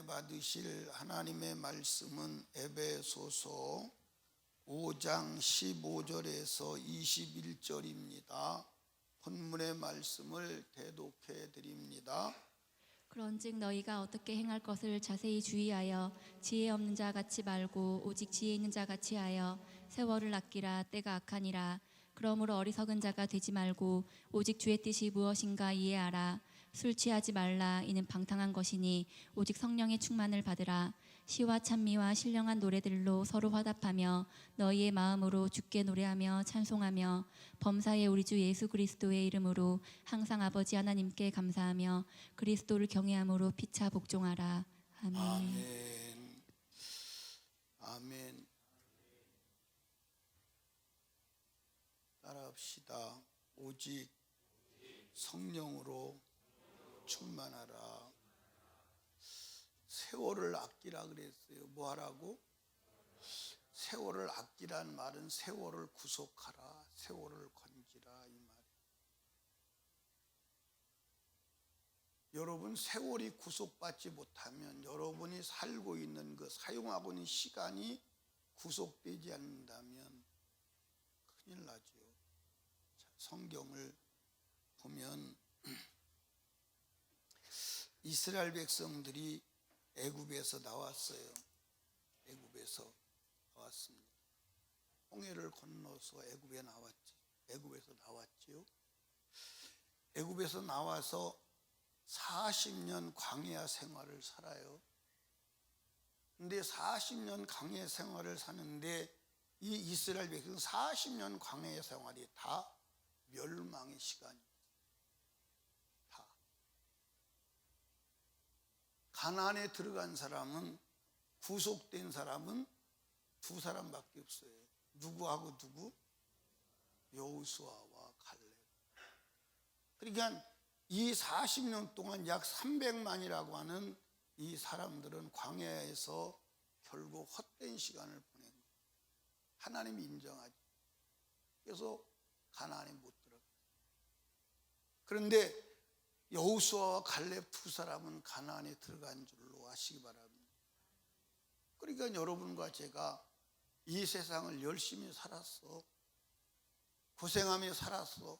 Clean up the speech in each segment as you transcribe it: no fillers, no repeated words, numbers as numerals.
은혜 받으실 하나님의 말씀은 에베소서 5장 15절에서 21절입니다. 본문의 말씀을 대독해 드립니다. 그런즉 너희가 어떻게 행할 것을 자세히 주의하여 지혜 없는 자 같이 말고 오직 지혜 있는 자 같이 하여 세월을 아끼라. 때가 악하니라. 그러므로 어리석은 자가 되지 말고 오직 주의 뜻이 무엇인가 이해하라. 술 취하지 말라. 이는 방탕한 것이니 오직 성령의 충만을 받으라. 시와 찬미와 신령한 노래들로 서로 화답하며 너희의 마음으로 주께 노래하며 찬송하며 범사의 우리 주 예수 그리스도의 이름으로 항상 아버지 하나님께 감사하며 그리스도를 경외함으로 피차 복종하라. 아멘. 아멘. 아멘. 따라합시다. 오직 성령으로 충만하라. 세월을 아끼라 그랬어요. 뭐 하라고? 세월을 아끼란 말은 세월을 구속하라, 세월을 건지라, 이 말. 여러분, 세월이 구속받지 못하면 여러분이 살고 있는 그 사용하고 있는 시간이 구속되지 않는다면 큰일 나죠. 성경을 보면 이스라엘 백성들이 애굽에서 나왔어요. 애굽에서 나왔습니다. 홍해를 건너서 애굽에서 나왔지요. 애굽에서 나와서 40년 광야 생활을 살아요. 근데 40년 광야 생활을 사는데 이 이스라엘 백성 40년 광야 생활이 다 멸망의 시간입니다. 다. 가나안에 들어간 사람은, 구속된 사람은 두 사람밖에 없어요. 누구하고 누구? 여호수아와 갈렙. 그러니까 이 40년 동안 약 300만이라고 하는 이 사람들은 광야에서 결국 헛된 시간을 보낸 거예요. 하나님이 인정하지. 그래서 가나안에 못 들어가요. 그런데 여호수아와 갈렙 두 사람은 가나안에 들어간 줄로 아시기 바랍니다. 그러니까 여러분과 제가 이 세상을 열심히 살았어. 고생하며 살았어.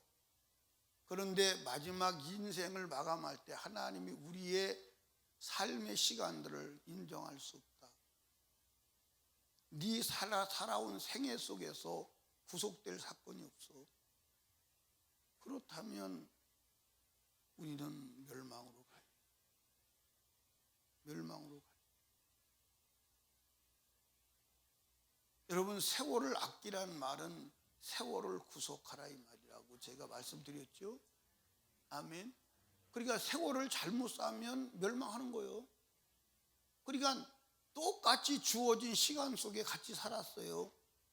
그런데 마지막 인생을 마감할 때 하나님이 우리의 삶의 시간들을 인정할 수 없다. 네 살아온 생애 속에서 구속될 사건이 없어. 그렇다면 우리는 멸망으로 가요. 멸망으로 가요. 여러분, 세월을 아끼라는 말은 세월을 구속하라 이 말이라고 제가 말씀드렸죠. 아멘. 그러니까 세월을 잘못 쌓으면 멸망하는 거예요. 그러니까 똑같이 주어진 시간 속에 같이 살았어요.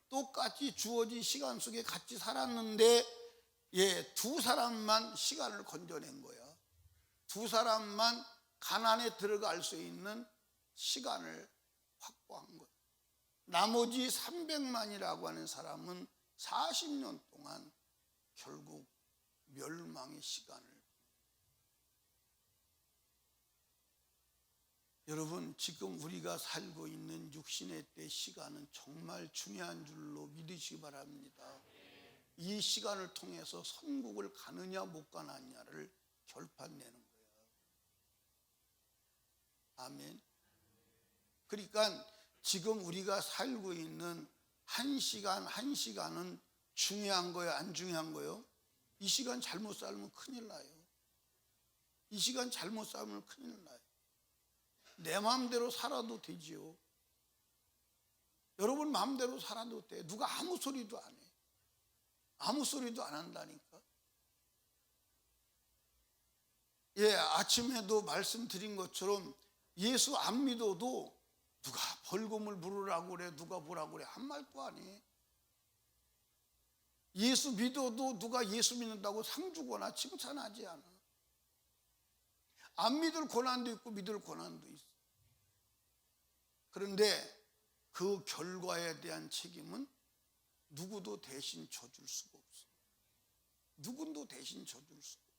똑같이 주어진 시간 속에 같이 살았는데 두 사람만 시간을 건져낸 거야. 두 사람만 가나안에 들어갈 수 있는 시간을 확보한 거야. 나머지 300만이라고 하는 사람은 40년 동안 결국 멸망의 시간을. 여러분, 지금 우리가 살고 있는 육신의 때 시간은 정말 중요한 줄로 믿으시기 바랍니다. 이 시간을 통해서 천국을 가느냐 못 가느냐를 결판내는 거예요. 아멘. 그러니까 지금 우리가 살고 있는 한 시간 한 시간은 중요한 거예요, 안 중요한 거예요? 이 시간 잘못 살면 큰일 나요. 이 시간 잘못 살면 큰일 나요. 내 마음대로 살아도 되지요. 여러분 마음대로 살아도 돼. 누가 아무 소리도 안 해. 아무 소리도 안 한다니까. 아침에도 말씀드린 것처럼 예수 안 믿어도 누가 벌금을 물으라고 그래, 누가 뭐라고 그래, 한 말도 안 해. 예수 믿어도 누가 예수 믿는다고 상 주거나 칭찬하지 않아. 안 믿을 고난도 있고 믿을 고난도 있어. 그런데 그 결과에 대한 책임은 누구도 대신 져줄 수가 없어. 누구도 대신 져줄 수가 없어.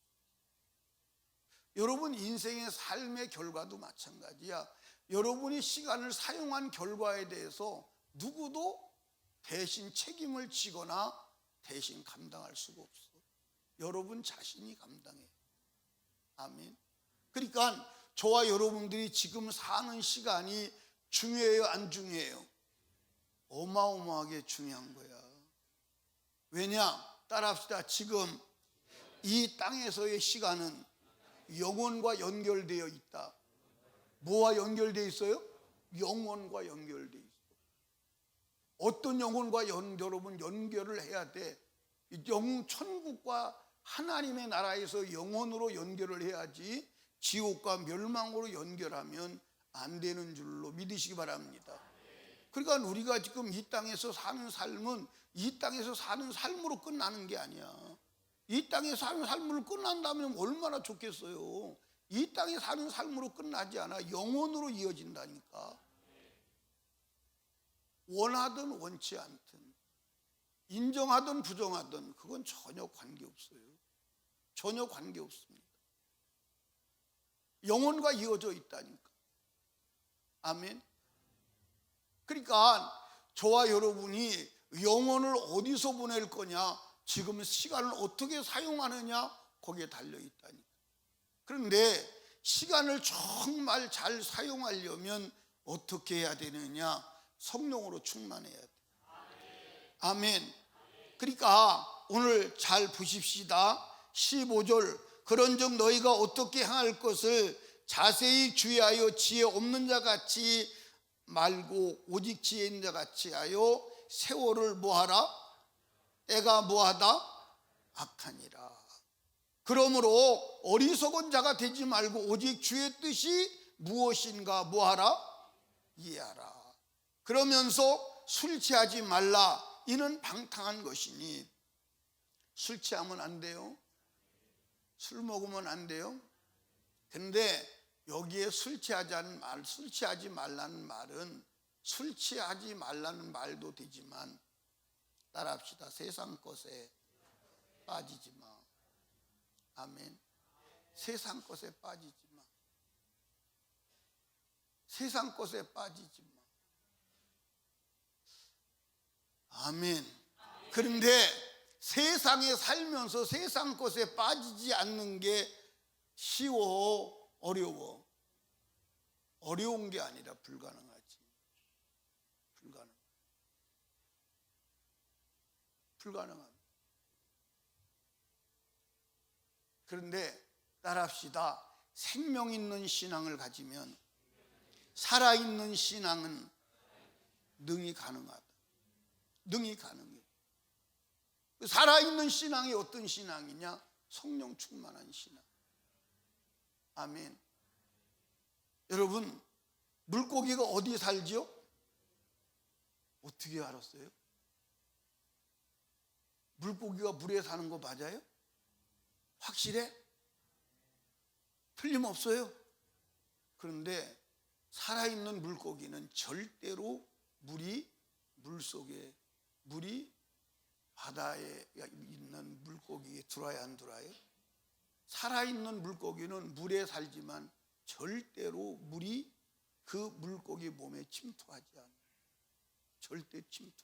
여러분 인생의 삶의 결과도 마찬가지야. 여러분이 시간을 사용한 결과에 대해서 누구도 대신 책임을 지거나 대신 감당할 수가 없어. 여러분 자신이 감당해. 아멘. 그러니까 저와 여러분들이 지금 사는 시간이 중요해요, 안 중요해요? 어마어마하게 중요한 거야. 왜냐? 따라합시다. 지금 이 땅에서의 시간은 영혼과 연결되어 있다. 뭐와 연결되어 있어요? 영혼과 연결되어 있어요. 어떤 영혼과 여러분 연결을 해야 돼? 천국과 하나님의 나라에서 영혼으로 연결을 해야지 지옥과 멸망으로 연결하면 안 되는 줄로 믿으시기 바랍니다. 그러니까 우리가 지금 이 땅에서 사는 삶은 이 땅에서 사는 삶으로 끝나는 게 아니야. 이 땅에 사는 삶으로 끝난다면 얼마나 좋겠어요. 이 땅에 사는 삶으로 끝나지 않아. 영혼으로 이어진다니까. 원하든 원치 않든, 인정하든 부정하든 그건 전혀 관계없어요. 전혀 관계없습니다. 영혼과 이어져 있다니까. 아멘. 그러니까 저와 여러분이 영혼을 어디서 보낼 거냐, 지금 시간을 어떻게 사용하느냐, 거기에 달려있다니까. 그런데 시간을 정말 잘 사용하려면 어떻게 해야 되느냐? 성령으로 충만해야 돼. 아멘. 그러니까 오늘 잘 보십시다. 15절, 그런즉 너희가 어떻게 행할 것을 자세히 주의하여 지혜 없는 자 같이 말고 오직 지혜 있는 자 같이 하여 세월을 뭐하라? 때가 뭐하다? 악하니라. 그러므로 어리석은 자가 되지 말고 오직 주의 뜻이 무엇인가 뭐하라? 이해하라. 그러면서 술 취하지 말라. 이는 방탕한 것이니. 술 취하면 안 돼요. 술 먹으면 안 돼요. 근데 여기에 술 취하지 말라는 말은 술 취하지 말라는 말도 되지만, 따라합시다. 세상 것에 빠지지 마. 아멘. 세상 것에 빠지지 마. 세상 것에 빠지지 마. 아멘. 그런데 세상에 살면서 세상 것에 빠지지 않는 게 쉬워? 어려워? 어려운 게 아니라 불가능하지. 불가능합니다. 그런데 따라합시다. 생명 있는 신앙을 가지면, 살아있는 신앙은 능히 가능하다. 능히 가능해. 살아있는 신앙이 어떤 신앙이냐? 성령 충만한 신앙. 아멘. 여러분, 물고기가 어디에 살지요? 어떻게 알았어요? 물고기가 물에 사는 거 맞아요? 확실해? 틀림없어요? 그런데 살아있는 물고기는 절대로 물이 바다에 있는 물고기에 들어야 안 들어요? 살아있는 물고기는 물에 살지만 절대로 물이 그 물고기 몸에 침투하지 않아요. 절대 침투.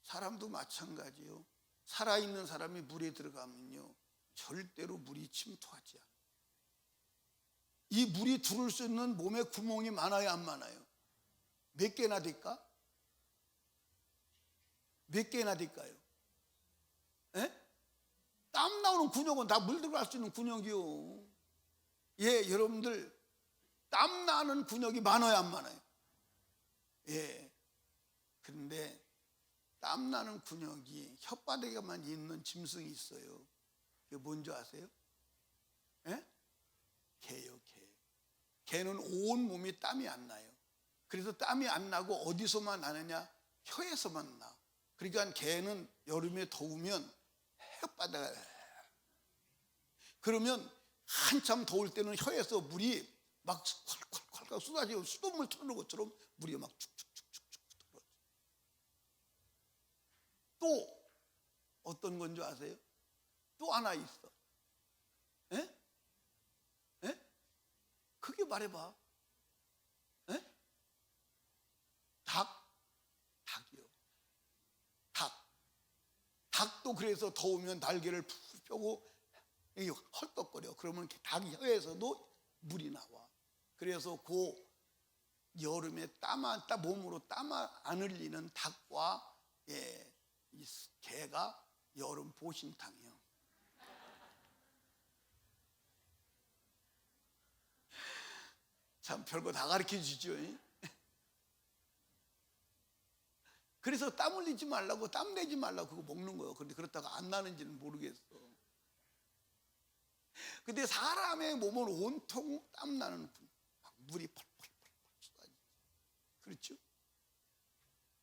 사람도 마찬가지요. 살아있는 사람이 물에 들어가면요, 절대로 물이 침투하지 않아요. 이 물이 들어올 수 있는 몸에 구멍이 많아요, 안 많아요? 몇 개나 될까? 몇 개나 될까요? 에? 땀 나오는 근육은 다 물 들어갈 수 있는 근육이요. 예, 여러분들 땀 나는 근육이 많아요, 안 많아요? 예. 그런데 땀 나는 근육이 혓바닥에만 있는 짐승이 있어요. 그게 뭔지 아세요? 예? 개요, 개. 개는 온 몸이 땀이 안 나요. 그래서 땀이 안 나고 어디서만 나느냐? 혀에서만 나. 그러니까 개는 여름에 더우면 혓바닥에, 그러면 한참 더울 때는 혀에서 물이 막 콸콸콸콸 쏟아지고 수돗물 틀어놓은 것처럼 물이 막 축축축축축 들어요. 또 어떤 건 줄 아세요? 또 하나 있어. 에? 에? 크게 말해봐. 닭도 그래서 더우면 날개를 푹 펴고 헐떡거려. 그러면 닭 혀에서도 물이 나와. 그래서 그 여름에 몸으로 땀 안 흘리는 닭과 이 개가 여름 보신탕이요. 참 별거 다 가르쳐 주죠. 그래서 땀 흘리지 말라고, 땀 내지 말라고 그거 먹는 거예요. 그런데 그렇다가 안 나는지는 모르겠어. 근데 사람의 몸은 온통 땀 나는 막 물이 펄펄펄 쏟아지죠. 그렇죠?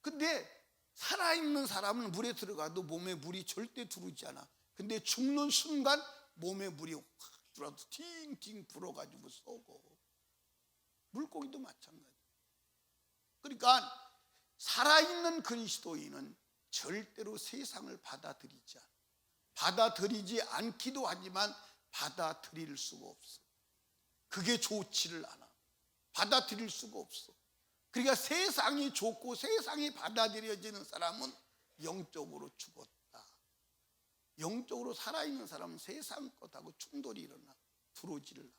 근데 살아있는 사람은 물에 들어가도 몸에 물이 절대 들어오지 않아. 근데 죽는 순간 몸에 물이 확 들어와서 팅팅 불어가지고 썩어. 물고기도 마찬가지. 그러니까 살아있는 그리스도인은 절대로 세상을 받아들이지 않기도 하지만 받아들일 수가 없어. 그게 좋지를 않아. 받아들일 수가 없어. 그러니까 세상이 좋고 세상이 받아들여지는 사람은 영적으로 죽었다. 영적으로 살아있는 사람은 세상 것하고 충돌이 일어나 들어오지를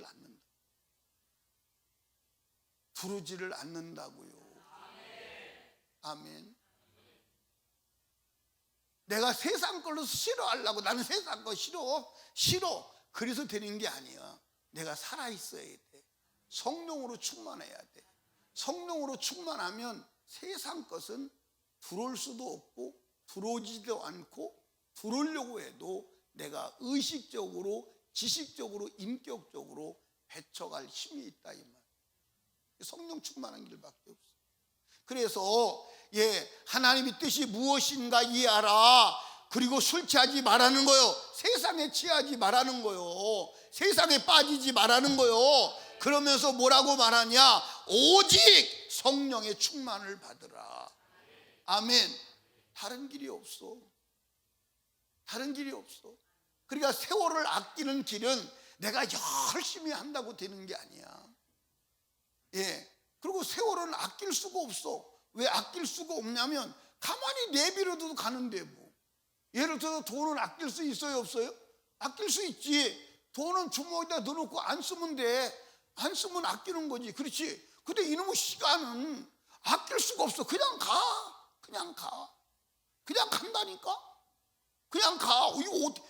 않는다. 들어오지를 않는다고요. 아멘. 내가 세상 걸로 싫어하려고, 나는 세상 거 싫어. 그래서 되는 게 아니야. 내가 살아있어야 돼. 성령으로 충만해야 돼. 성령으로 충만하면 세상 것은 들어올 수도 없고 들어오지도 않고 들어오려고 해도 내가 의식적으로, 지식적으로, 인격적으로 배척할 힘이 있다 이 말. 성령 충만한 길밖에 없어. 그래서 하나님의 뜻이 무엇인가 이해하라. 그리고 술 취하지 말라는 거요. 세상에 취하지 말라는 거요. 세상에 빠지지 말라는 거요. 그러면서 뭐라고 말하냐? 오직 성령의 충만을 받으라. 아멘. 다른 길이 없어. 다른 길이 없어. 그러니까 세월을 아끼는 길은 내가 열심히 한다고 되는 게 아니야. 그리고 세월은 아낄 수가 없어. 왜 아낄 수가 없냐면 가만히 내비려도 가는데 뭐. 예를 들어서 돈을 아낄 수 있어요, 없어요? 아낄 수 있지. 돈은 주머니에다 넣어놓고 안 쓰면 돼. 안 쓰면 아끼는 거지. 그렇지. 근데 이놈의 시간은 아낄 수가 없어. 그냥 가. 그냥 간다니까. 그냥 가. 이거 어떻게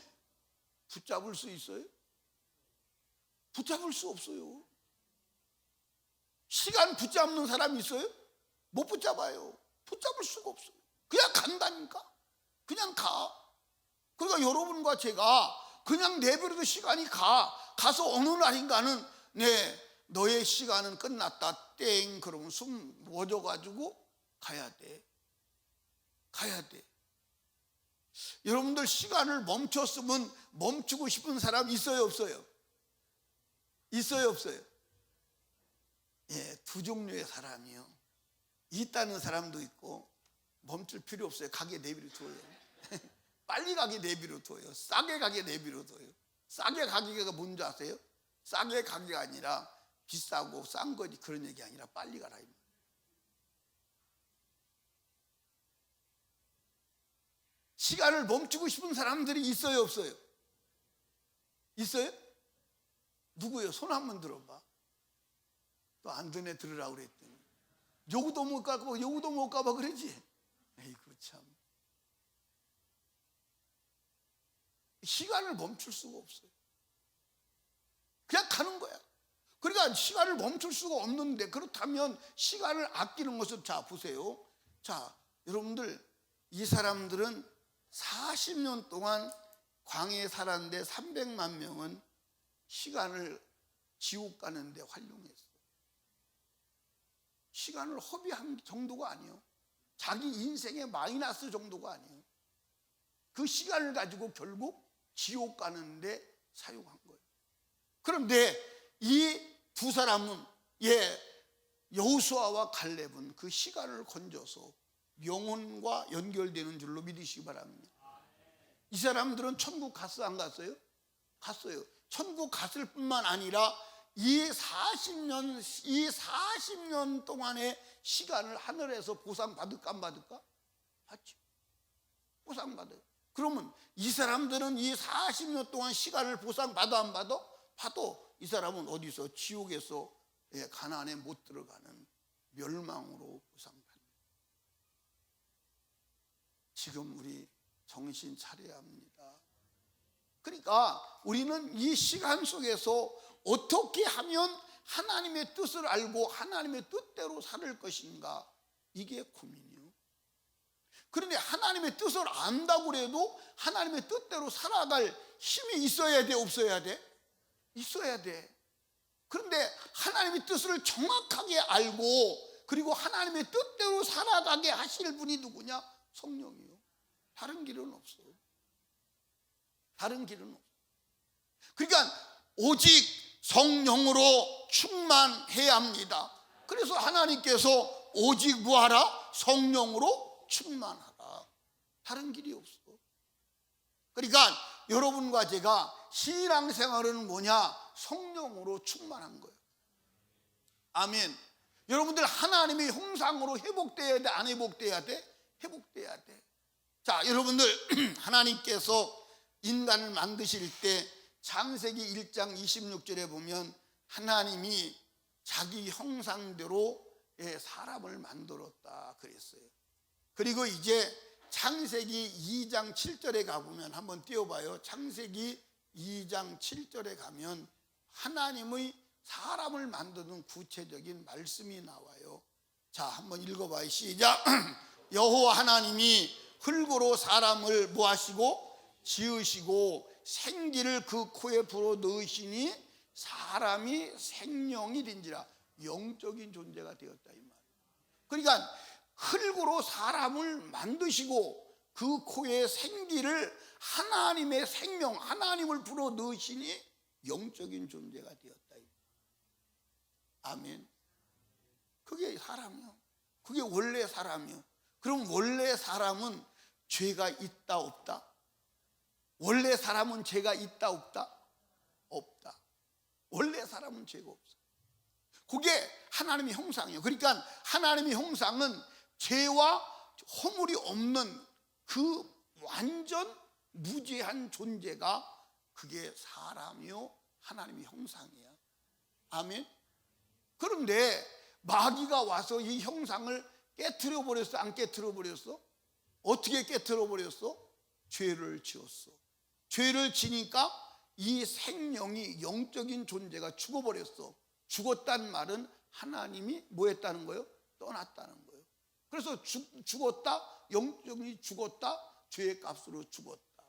붙잡을 수 있어요? 붙잡을 수 없어요. 시간 붙잡는 사람 있어요? 못 붙잡아요. 붙잡을 수가 없어요. 그냥 간다니까. 그냥 가. 그러니까 여러분과 제가 그냥 내버려도 시간이 가서 어느 날인가는 너의 시간은 끝났다 땡 그러면 숨 멎어가지고 가야 돼. 여러분들 시간을 멈췄으면 멈추고 싶은 사람 있어요, 없어요? 있어요, 없어요? 두 종류의 사람이요. 있다는 사람도 있고 멈출 필요 없어요. 가게 내비로 둬요. 빨리 가게 내비로 둬요. 싸게 가게 내비로 둬요. 싸게 가게가 뭔지 아세요? 싸게 가게가 아니라 비싸고 싼 거지 그런 얘기 아니라 빨리 가라. 시간을 멈추고 싶은 사람들이 있어요, 없어요? 있어요? 누구요? 손 한번 들어봐. 또 안 드네 들으라고 그랬더니 요구도 못 가봐 그러지. 에이구 참. 시간을 멈출 수가 없어요. 그냥 가는 거야. 그러니까 시간을 멈출 수가 없는데, 그렇다면 시간을 아끼는 것을, 자 보세요. 자 여러분들, 이 사람들은 40년 동안 광야에 살았는데 300만 명은 시간을 지옥 가는데 활용했어. 시간을 허비한 정도가 아니에요. 자기 인생의 마이너스 정도가 아니에요. 그 시간을 가지고 결국 지옥 가는데 사용한 거예요. 그런데 이 두 사람은, 여호수아와 갈렙은 그 시간을 건져서 영혼과 연결되는 줄로 믿으시기 바랍니다. 이 사람들은 천국 갔어, 안 갔어요? 갔어요. 천국 갔을 뿐만 아니라 이 40년 동안의 시간을 하늘에서 보상 받을까 안 받을까? 받죠. 보상받아요. 그러면 이 사람들은 이 40년 동안 시간을 보상받아 안 받아? 봐도 이 사람은 어디서 지옥에서 가나안에 못 들어가는 멸망으로 보상받는. 지금 우리 정신 차려야 합니다. 그러니까 우리는 이 시간 속에서 어떻게 하면 하나님의 뜻을 알고 하나님의 뜻대로 살 것인가, 이게 고민이요. 그런데 하나님의 뜻을 안다고 해도 하나님의 뜻대로 살아갈 힘이 있어야 돼, 없어야 돼? 있어야 돼. 그런데 하나님의 뜻을 정확하게 알고 그리고 하나님의 뜻대로 살아가게 하실 분이 누구냐? 성령이요. 다른 길은 없어. 다른 길은 없어. 그러니까 오직 성령으로 충만해야 합니다. 그래서 하나님께서 오직 뭐하라? 성령으로 충만하라. 다른 길이 없어. 그러니까 여러분과 제가 신앙생활은 뭐냐? 성령으로 충만한 거예요. 아멘. 여러분들 하나님의 형상으로 회복돼야 돼, 안 회복돼야 돼? 회복돼야 돼. 자, 여러분들 하나님께서 인간을 만드실 때 창세기 1장 26절에 보면 하나님이 자기 형상대로 사람을 만들었다 그랬어요. 그리고 이제 창세기 2장 7절에 가보면 한번 띄워봐요. 창세기 2장 7절에 가면 하나님의 사람을 만드는 구체적인 말씀이 나와요. 자, 한번 읽어봐요. 시작. 여호와 하나님이 흙으로 사람을 뭐 하시고? 지으시고 생기를 그 코에 불어 넣으시니 사람이 생명이 된지라. 영적인 존재가 되었다 이 말. 그러니까 흙으로 사람을 만드시고 그 코에 생기를 하나님의 생명, 하나님을 불어 넣으시니 영적인 존재가 되었다. 아멘. 그게 사람이요. 그게 원래 사람이요. 그럼 원래 사람은 죄가 있다 없다? 원래 사람은 죄가 있다 없다? 없다. 원래 사람은 죄가 없어. 그게 하나님의 형상이에요. 그러니까 하나님의 형상은 죄와 허물이 없는 그 완전 무죄한 존재가 그게 사람이요 하나님의 형상이야. 아멘. 그런데 마귀가 와서 이 형상을 깨트려 버렸어, 안 깨트려 버렸어? 어떻게 깨트려 버렸어? 죄를 지었어. 죄를 지니까 이 생명이, 영적인 존재가 죽어버렸어. 죽었다는 말은 하나님이 뭐 했다는 거예요? 떠났다는 거예요. 그래서 죽었다, 영적이 죽었다, 죄의 값으로 죽었다.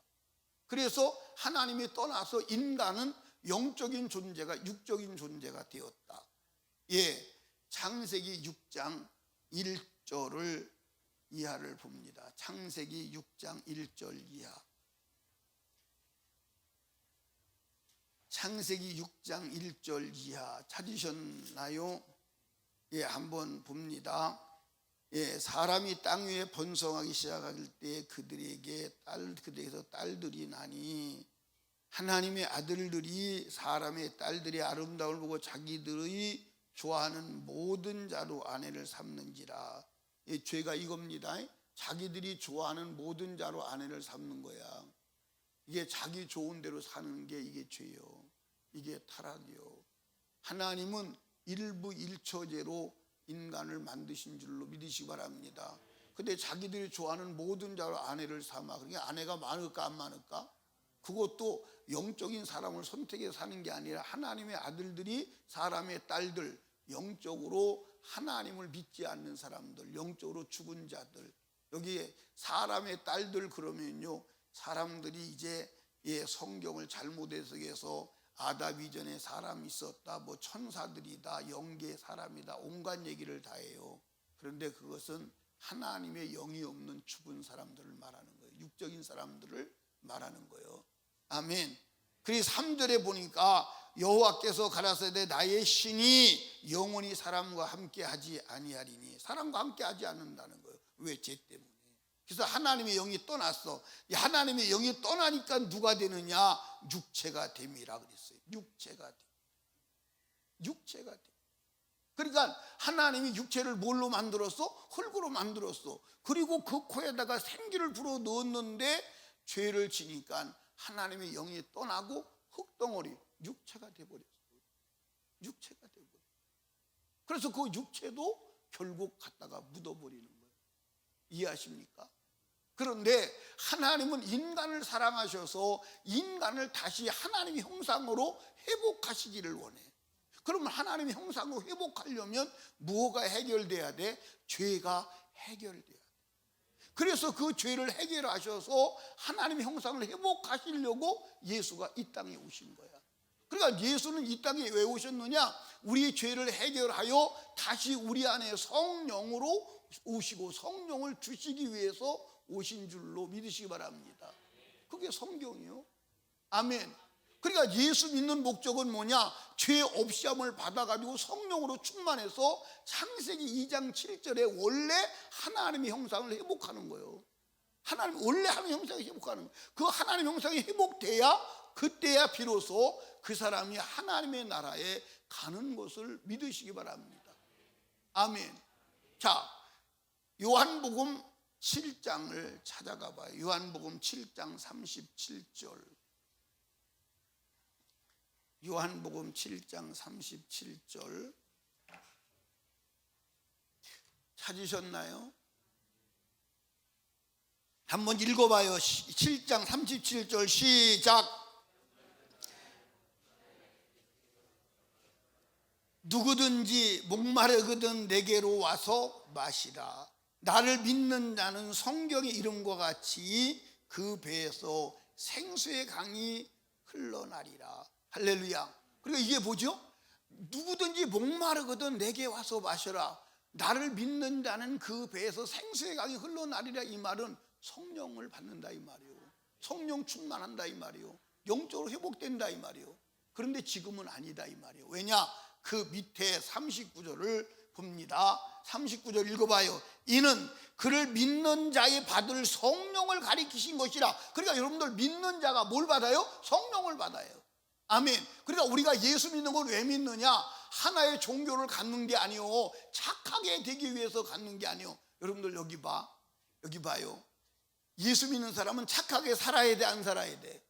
그래서 하나님이 떠나서 인간은 영적인 존재가 육적인 존재가 되었다. 예, 창세기 6장 1절을 이하를 봅니다. 창세기 6장 1절 이하. 창세기 6장 1절 이하 찾으셨나요? 예, 한번 봅니다. 예, 사람이 땅 위에 번성하기 시작할 때 그들에게서 딸들이 나니 하나님의 아들들이 사람의 딸들의 아름다움을 보고 자기들의 좋아하는 모든 자로 아내를 삼는지라. 예, 죄가 이겁니다. 자기들이 좋아하는 모든 자로 아내를 삼는 거야. 이게 자기 좋은 대로 사는 게 이게 죄요. 이게 타락이요. 하나님은 일부 일처제로 인간을 만드신 줄로 믿으시기 바랍니다. 근데 자기들이 좋아하는 모든 자로 아내를 삼아. 그러니까 아내가 많을까 안 많을까? 그것도 영적인 사람을 선택해서 사는 게 아니라 하나님의 아들들이 사람의 딸들, 영적으로 하나님을 믿지 않는 사람들, 영적으로 죽은 자들. 여기에 사람의 딸들 그러면요, 사람들이 이제 성경을 잘못 해석해서 아담 이전에 사람이 있었다, 뭐 천사들이다, 영계의 사람이다, 온갖 얘기를 다 해요. 그런데 그것은 하나님의 영이 없는 죽은 사람들을 말하는 거예요. 육적인 사람들을 말하는 거예요. 아멘. 그래서 3절에 보니까 여호와께서 가라사대 나의 신이 영원히 사람과 함께 하지 아니하리니. 사람과 함께 하지 않는다는 거예요. 왜? 죄 때문에. 그래서 하나님의 영이 떠났어. 하나님의 영이 떠나니까 누가 되느냐? 육체가 됨이라 그랬어요. 육체가 돼. 육체가 돼. 그러니까 하나님이 육체를 뭘로 만들었어? 흙으로 만들었어. 그리고 그 코에다가 생기를 불어 넣었는데 죄를 지니까 하나님의 영이 떠나고 흙덩어리, 육체가 돼버렸어. 육체가 돼버렸어. 그래서 그 육체도 결국 갖다가 묻어버리는 거예요. 이해하십니까? 그런데 하나님은 인간을 사랑하셔서 인간을 다시 하나님의 형상으로 회복하시기를 원해. 그러면 하나님의 형상으로 회복하려면 뭐가 해결돼야 돼? 죄가 해결돼야 돼. 그래서 그 죄를 해결하셔서 하나님의 형상을 회복하시려고 예수가 이 땅에 오신 거야. 그러니까 예수는 이 땅에 왜 오셨느냐? 우리의 죄를 해결하여 다시 우리 안에 성령으로 오시고 성령을 주시기 위해서 오신 줄로 믿으시기 바랍니다. 그게 성경이요. 아멘. 그러니까 예수 믿는 목적은 뭐냐? 죄 없이함을 받아가지고 성령으로 충만해서 창세기 2장 7절에 원래 하나님의 형상을 회복하는 거예요. 하나님 원래 하나님의 형상을 회복하는 거예요. 그 하나님의 형상이 회복돼야 그때야 비로소 그 사람이 하나님의 나라에 가는 것을 믿으시기 바랍니다. 아멘. 자, 요한복음 7장을 찾아가 봐요. 요한복음 7장 37절. 요한복음 7장 37절 찾으셨나요? 한번 읽어봐요. 7장 37절 시작. 누구든지 목마르거든 내게로 와서 마시라. 나를 믿는 자는 성경의 이름과 같이 그 배에서 생수의 강이 흘러나리라. 할렐루야. 그러니까 이게 뭐죠? 누구든지 목마르거든 내게 와서 마셔라. 나를 믿는 자는 그 배에서 생수의 강이 흘러나리라. 이 말은 성령을 받는다 이 말이에요. 성령 충만한다 이 말이에요. 영적으로 회복된다 이 말이에요. 그런데 지금은 아니다 이 말이에요. 왜냐? 그 밑에 39절을 봅니다. 39절 읽어봐요. 이는 그를 믿는 자의 받을 성령을 가리키신 것이라. 그러니까 여러분들 믿는 자가 뭘 받아요? 성령을 받아요. 아멘. 그러니까 우리가 예수 믿는 건 왜 믿느냐? 하나의 종교를 갖는 게 아니요, 착하게 되기 위해서 갖는 게 아니요. 여러분들 여기 봐요. 예수 믿는 사람은 착하게 살아야 돼, 안 살아야 돼?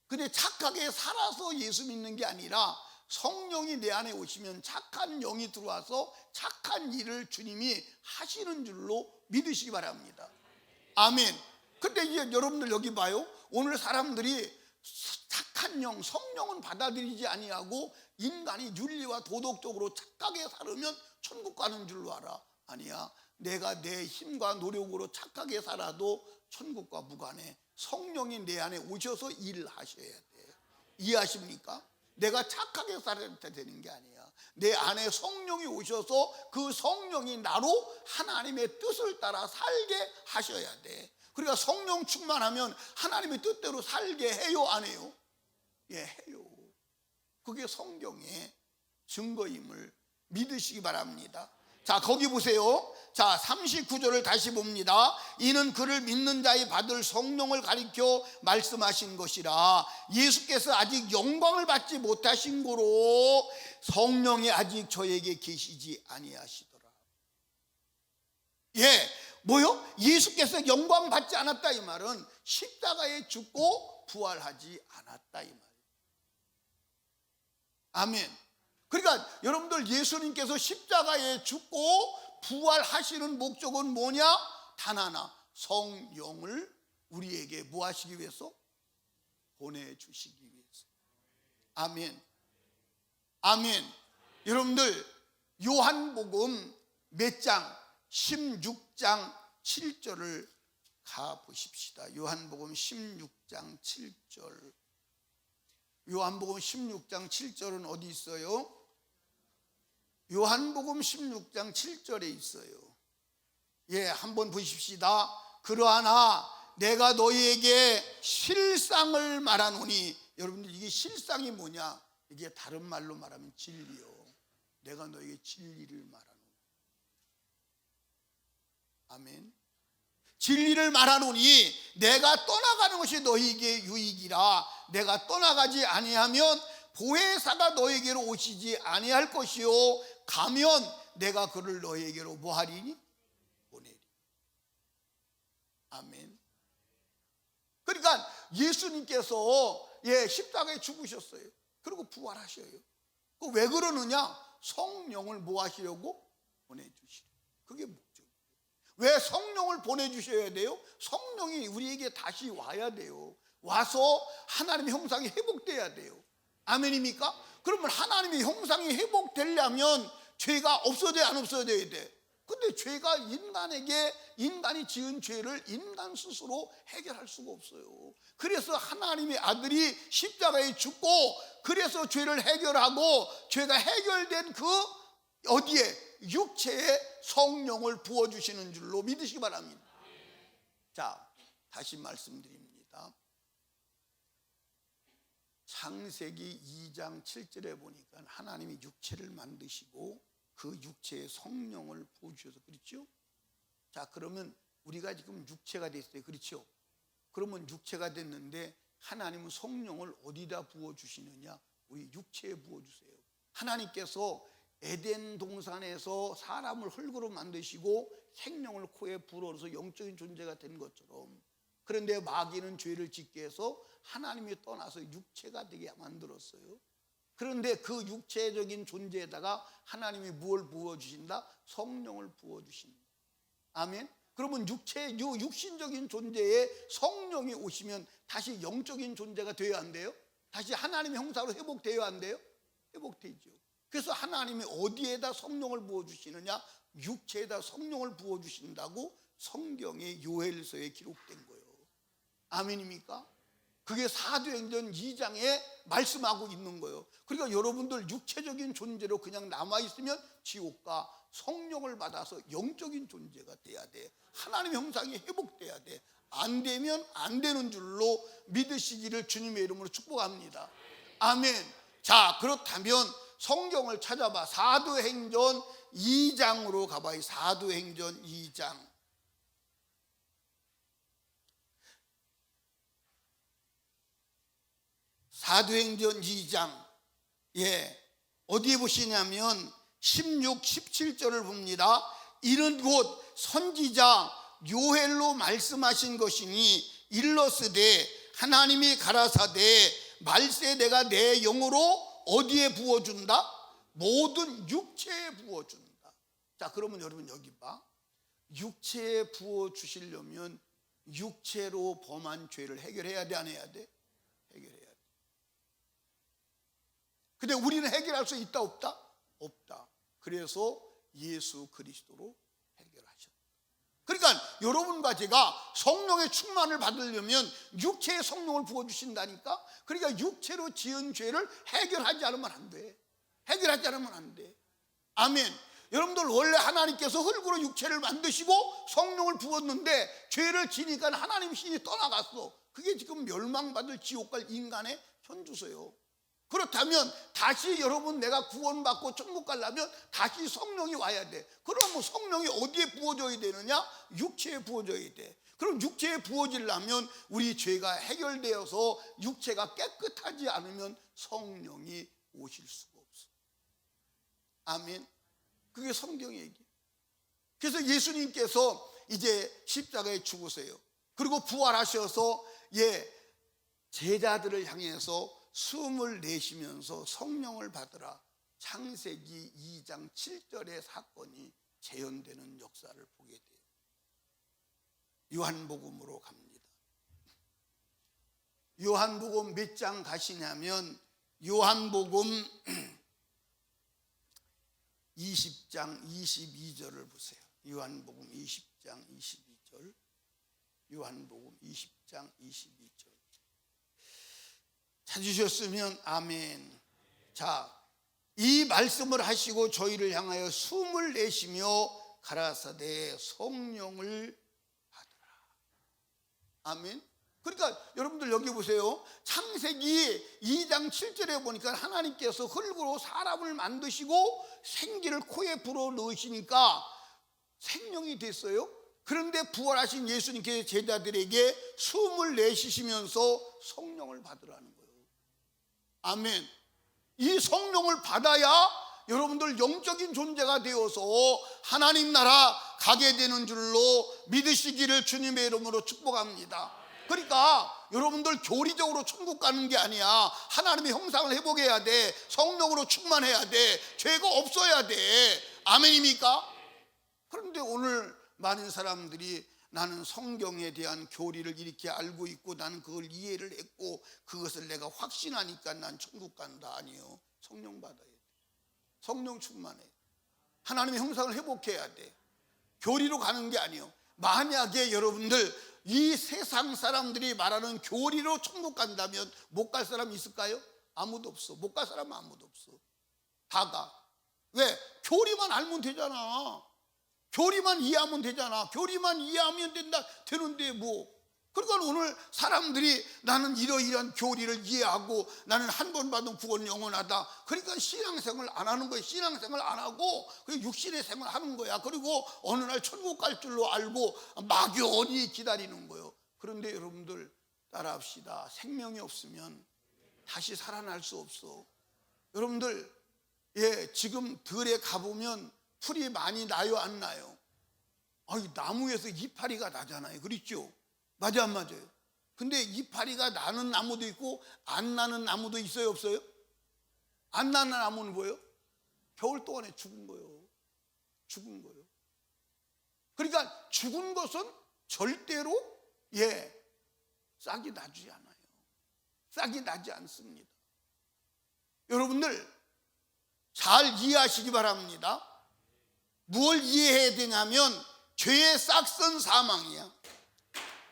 근데 착하게 살아서 예수 믿는 게 아니라 성령이 내 안에 오시면 착한 영이 들어와서 착한 일을 주님이 하시는 줄로 믿으시기 바랍니다. 아멘. 근데 이제 여러분들 여기 봐요. 오늘 사람들이 착한 영, 성령은 받아들이지 아니하고 인간이 윤리와 도덕적으로 착하게 살으면 천국 가는 줄로 알아. 아니야. 내가 내 힘과 노력으로 착하게 살아도 천국과 무관해. 성령이 내 안에 오셔서 일을 하셔야 돼. 이해하십니까? 내가 착하게 살아야 되는 게 아니야. 내 안에 성령이 오셔서 그 성령이 나로 하나님의 뜻을 따라 살게 하셔야 돼. 그러니까 성령 충만하면 하나님의 뜻대로 살게 해요, 안 해요? 예, 해요. 그게 성경의 증거임을 믿으시기 바랍니다. 자, 거기 보세요. 자, 39절을 다시 봅니다. 이는 그를 믿는 자의 받을 성령을 가리켜 말씀하신 것이라. 예수께서 아직 영광을 받지 못하신 고로 성령이 아직 저에게 계시지 아니하시더라. 예, 뭐요? 예수께서 영광 받지 않았다 이 말은 십자가에 죽고 부활하지 않았다 이 말이에요. 아멘. 그러니까 여러분들 예수님께서 십자가에 죽고 부활하시는 목적은 뭐냐? 단 하나, 성령을 우리에게 뭐 하시기 위해서? 보내주시기 위해서. 아멘. 아멘. 여러분들 요한복음 몇 장? 16장 7절을 가보십시다. 요한복음 16장 7절. 요한복음 16장 7절은 어디 있어요? 요한복음 16장 7절에 있어요. 예, 한번 보십시다. 그러하나 내가 너희에게 실상을 말하노니. 여러분들 이게 실상이 뭐냐? 이게 다른 말로 말하면 진리요. 내가 너희에게 진리를 말하노니. 아멘. 진리를 말하노니 내가 떠나가는 것이 너희에게 유익이라. 내가 떠나가지 아니하면 보혜사가 너에게로 오시지 아니할 것이요 가면 내가 그를 너에게로 뭐하리니? 보내리. 아멘. 그러니까 예수님께서 십자가에 죽으셨어요. 그리고 부활하셔요. 왜 그러느냐? 성령을 뭐 하시려고? 보내주시려. 그게 목적. 왜 성령을 보내주셔야 돼요? 성령이 우리에게 다시 와야 돼요. 와서 하나님의 형상이 회복돼야 돼요. 아멘입니까? 그러면 하나님의 형상이 회복되려면 죄가 없어져야 안 없어져야 돼? 근데 죄가 인간이 지은 죄를 인간 스스로 해결할 수가 없어요. 그래서 하나님의 아들이 십자가에 죽고 그래서 죄를 해결하고 죄가 해결된 그 어디에? 육체에 성령을 부어주시는 줄로 믿으시기 바랍니다. 자, 다시 말씀드립니다. 창세기 2장 7절에 보니까 하나님이 육체를 만드시고 그 육체에 성령을 부어주셔서 그렇죠? 자, 그러면 우리가 지금 육체가 됐어요. 그렇죠? 그러면 육체가 됐는데 하나님은 성령을 어디다 부어주시느냐? 우리 육체에 부어주세요. 하나님께서 에덴 동산에서 사람을 흙으로 만드시고 생명을 코에 불어넣어서 영적인 존재가 된 것처럼, 그런데 마귀는 죄를 짓게 해서 하나님이 떠나서 육체가 되게 만들었어요. 그런데 그 육체적인 존재에다가 하나님이 무엇을 부어주신다? 성령을 부어주신다. 아멘. 그러면 육신적인 존재에 성령이 오시면 다시 영적인 존재가 되어야 한대요. 다시 하나님의 형상으로 회복되어야 한대요. 회복되죠. 그래서 하나님이 어디에다 성령을 부어주시느냐? 육체에다 성령을 부어주신다고 성경의 요엘서에 기록된 거예요. 아멘입니까? 그게 사도행전 2장에 말씀하고 있는 거예요. 그러니까 여러분들 육체적인 존재로 그냥 남아있으면 지옥과, 성령을 받아서 영적인 존재가 돼야 돼. 하나님의 형상이 회복돼야 돼. 안 되면 안 되는 줄로 믿으시기를 주님의 이름으로 축복합니다. 아멘. 자, 그렇다면 성경을 찾아봐. 사도행전 2장으로 가봐요. 사도행전 2장. 사도행전 2장. 어디에 보시냐면 16, 17절을 봅니다. 이는 곧 선지자 요엘로 말씀하신 것이니 일러스되 하나님이 가라사대 말세 내가 내 영으로 어디에 부어준다? 모든 육체에 부어준다. 자, 그러면 여러분 여기 봐. 육체에 부어주시려면 육체로 범한 죄를 해결해야 돼, 안 해야 돼? 해결해야 돼. 근데 우리는 해결할 수 있다 없다? 없다. 그래서 예수 그리스도로 해결하셨다. 그러니까 여러분과 제가 성령의 충만을 받으려면 육체에 성령을 부어주신다니까. 그러니까 육체로 지은 죄를 해결하지 않으면 안 돼. 해결하지 않으면 안 돼. 아멘. 여러분들 원래 하나님께서 흙으로 육체를 만드시고 성령을 부었는데 죄를 지니까 하나님 신이 떠나갔어. 그게 지금 멸망받을 지옥 갈 인간의 현주소예요. 그렇다면 다시 여러분 내가 구원받고 천국 가려면 다시 성령이 와야 돼. 그러면 성령이 어디에 부어져야 되느냐? 육체에 부어져야 돼. 그럼 육체에 부어지려면 우리 죄가 해결되어서 육체가 깨끗하지 않으면 성령이 오실 수가 없어. 아멘. 그게 성경의 얘기. 그래서 예수님께서 이제 십자가에 죽으세요. 그리고 부활하셔서 제자들을 향해서 숨을 내쉬면서 성령을 받으라. 창세기 2장 7절의 사건이 재현되는 역사를 보게 돼요. 요한복음으로 갑니다. 요한복음 몇 장 가시냐면 요한복음 20장 22절을 보세요. 요한복음 20장 22절. 요한복음 20장 22절. 찾으셨으면 아멘. 자, 이 말씀을 하시고 저희를 향하여 숨을 내쉬며 가라사대 성령을 받으라. 아멘. 그러니까 여러분들 여기 보세요. 창세기 2장 7절에 보니까 하나님께서 흙으로 사람을 만드시고 생기를 코에 불어 넣으시니까 생명이 됐어요. 그런데 부활하신 예수님께서 제자들에게 숨을 내쉬시면서 성령을 받으라는 거예요. 아멘. 이 성령을 받아야 여러분들 영적인 존재가 되어서 하나님 나라 가게 되는 줄로 믿으시기를 주님의 이름으로 축복합니다. 그러니까 여러분들 교리적으로 천국 가는 게 아니야. 하나님의 형상을 회복해야 돼. 성령으로 충만해야 돼. 죄가 없어야 돼. 아멘입니까? 그런데 오늘 많은 사람들이 나는 성경에 대한 교리를 이렇게 알고 있고 나는 그걸 이해를 했고 그것을 내가 확신하니까 난 천국 간다. 아니요. 성령 받아야 돼. 성령 충만해. 하나님의 형상을 회복해야 돼. 교리로 가는 게 아니요. 만약에 여러분들 이 세상 사람들이 말하는 교리로 천국 간다면 못 갈 사람 있을까요? 아무도 없어. 못 갈 사람은 아무도 없어. 다 가. 왜? 교리만 알면 되잖아. 교리만 이해하면 되잖아. 교리만 이해하면 되는데 뭐. 그러니까 오늘 사람들이 나는 이러이러한 교리를 이해하고 나는 한 번 받은 구원 영원하다. 그러니까 신앙생활 안 하는 거야. 신앙생활 안 하고 육신의 생활 하는 거야. 그리고 어느 날 천국 갈 줄로 알고 막연히 기다리는 거예요. 그런데 여러분들 따라합시다. 생명이 없으면 다시 살아날 수 없어. 여러분들 지금 들에 가보면 풀이 많이 나요, 안 나요? 나무에서 이파리가 나잖아요. 그렇죠? 맞아, 안 맞아요? 근데 이파리가 나는 나무도 있고 안 나는 나무도 있어요, 없어요? 안 나는 나무는 뭐예요? 겨울 동안에 죽은 거예요. 죽은 거예요. 그러니까 죽은 것은 절대로 싹이 나지 않아요. 싹이 나지 않습니다. 여러분들 잘 이해하시기 바랍니다. 무엇을 이해해야 되냐면 죄의 싹은 사망이야.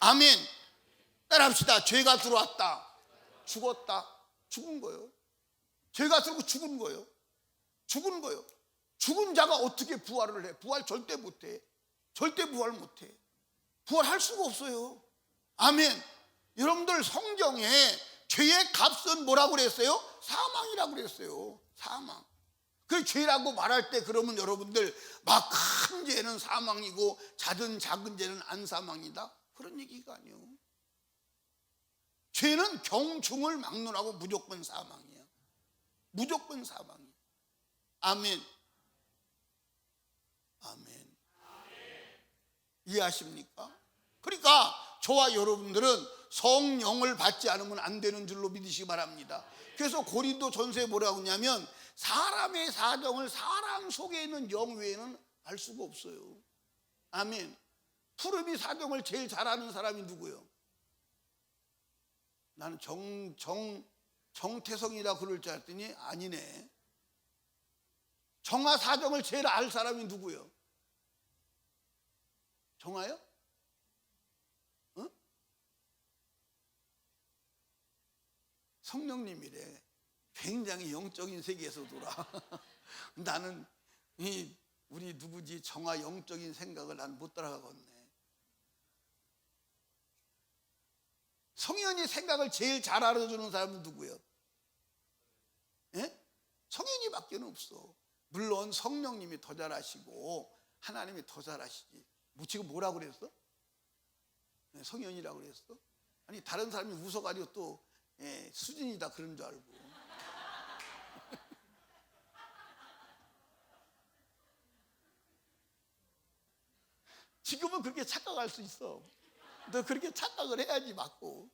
아멘. 따라합시다. 죄가 들어왔다. 죽었다. 죽은 거예요. 죄가 들어오고 죽은 거예요. 죽은 거예요. 죽은 자가 어떻게 부활을 해? 부활 절대 못해. 절대 부활 못해. 부활할 수가 없어요. 아멘. 여러분들 성경에 죄의 값은 뭐라고 그랬어요? 사망이라고 그랬어요. 사망. 그 죄라고 말할 때 그러면 여러분들 막 큰 죄는 사망이고 작은 죄는 안 사망이다. 그런 얘기가 아니에요. 죄는 경중을 막론하고 무조건 사망이야. 무조건 사망이야. 아멘. 아멘. 이해하십니까? 그러니까 저와 여러분들은 성령을 받지 않으면 안 되는 줄로 믿으시기 바랍니다. 그래서 고린도 전서에 뭐라고 하냐면 사람의 사정을 사람 속에 있는 영 외에는 알 수가 없어요. 아멘. 푸르미 사정을 제일 잘 아는 사람이 누구예요? 나는 정태성이라 그럴 줄 알았더니 아니네. 정아 사정을 제일 알 사람이 누구예요? 정아요? 어? 성령님이래. 굉장히 영적인 세계에서 돌아. 나는 우리 누구지 정아 영적인 생각을 난 못 따라가겠네. 성현이 생각을 제일 잘 알아주는 사람은 누구예요? 성현이밖에 없어. 물론 성령님이 더 잘하시고 하나님이 더 잘하시지. 지금 뭐라고 그랬어? 성현이라고 그랬어? 아니 다른 사람이 웃어가지고 또 수진이다 그런 줄 알고. 지금은 그렇게 착각할 수 있어. 너 그렇게 착각을 해야지 맞고.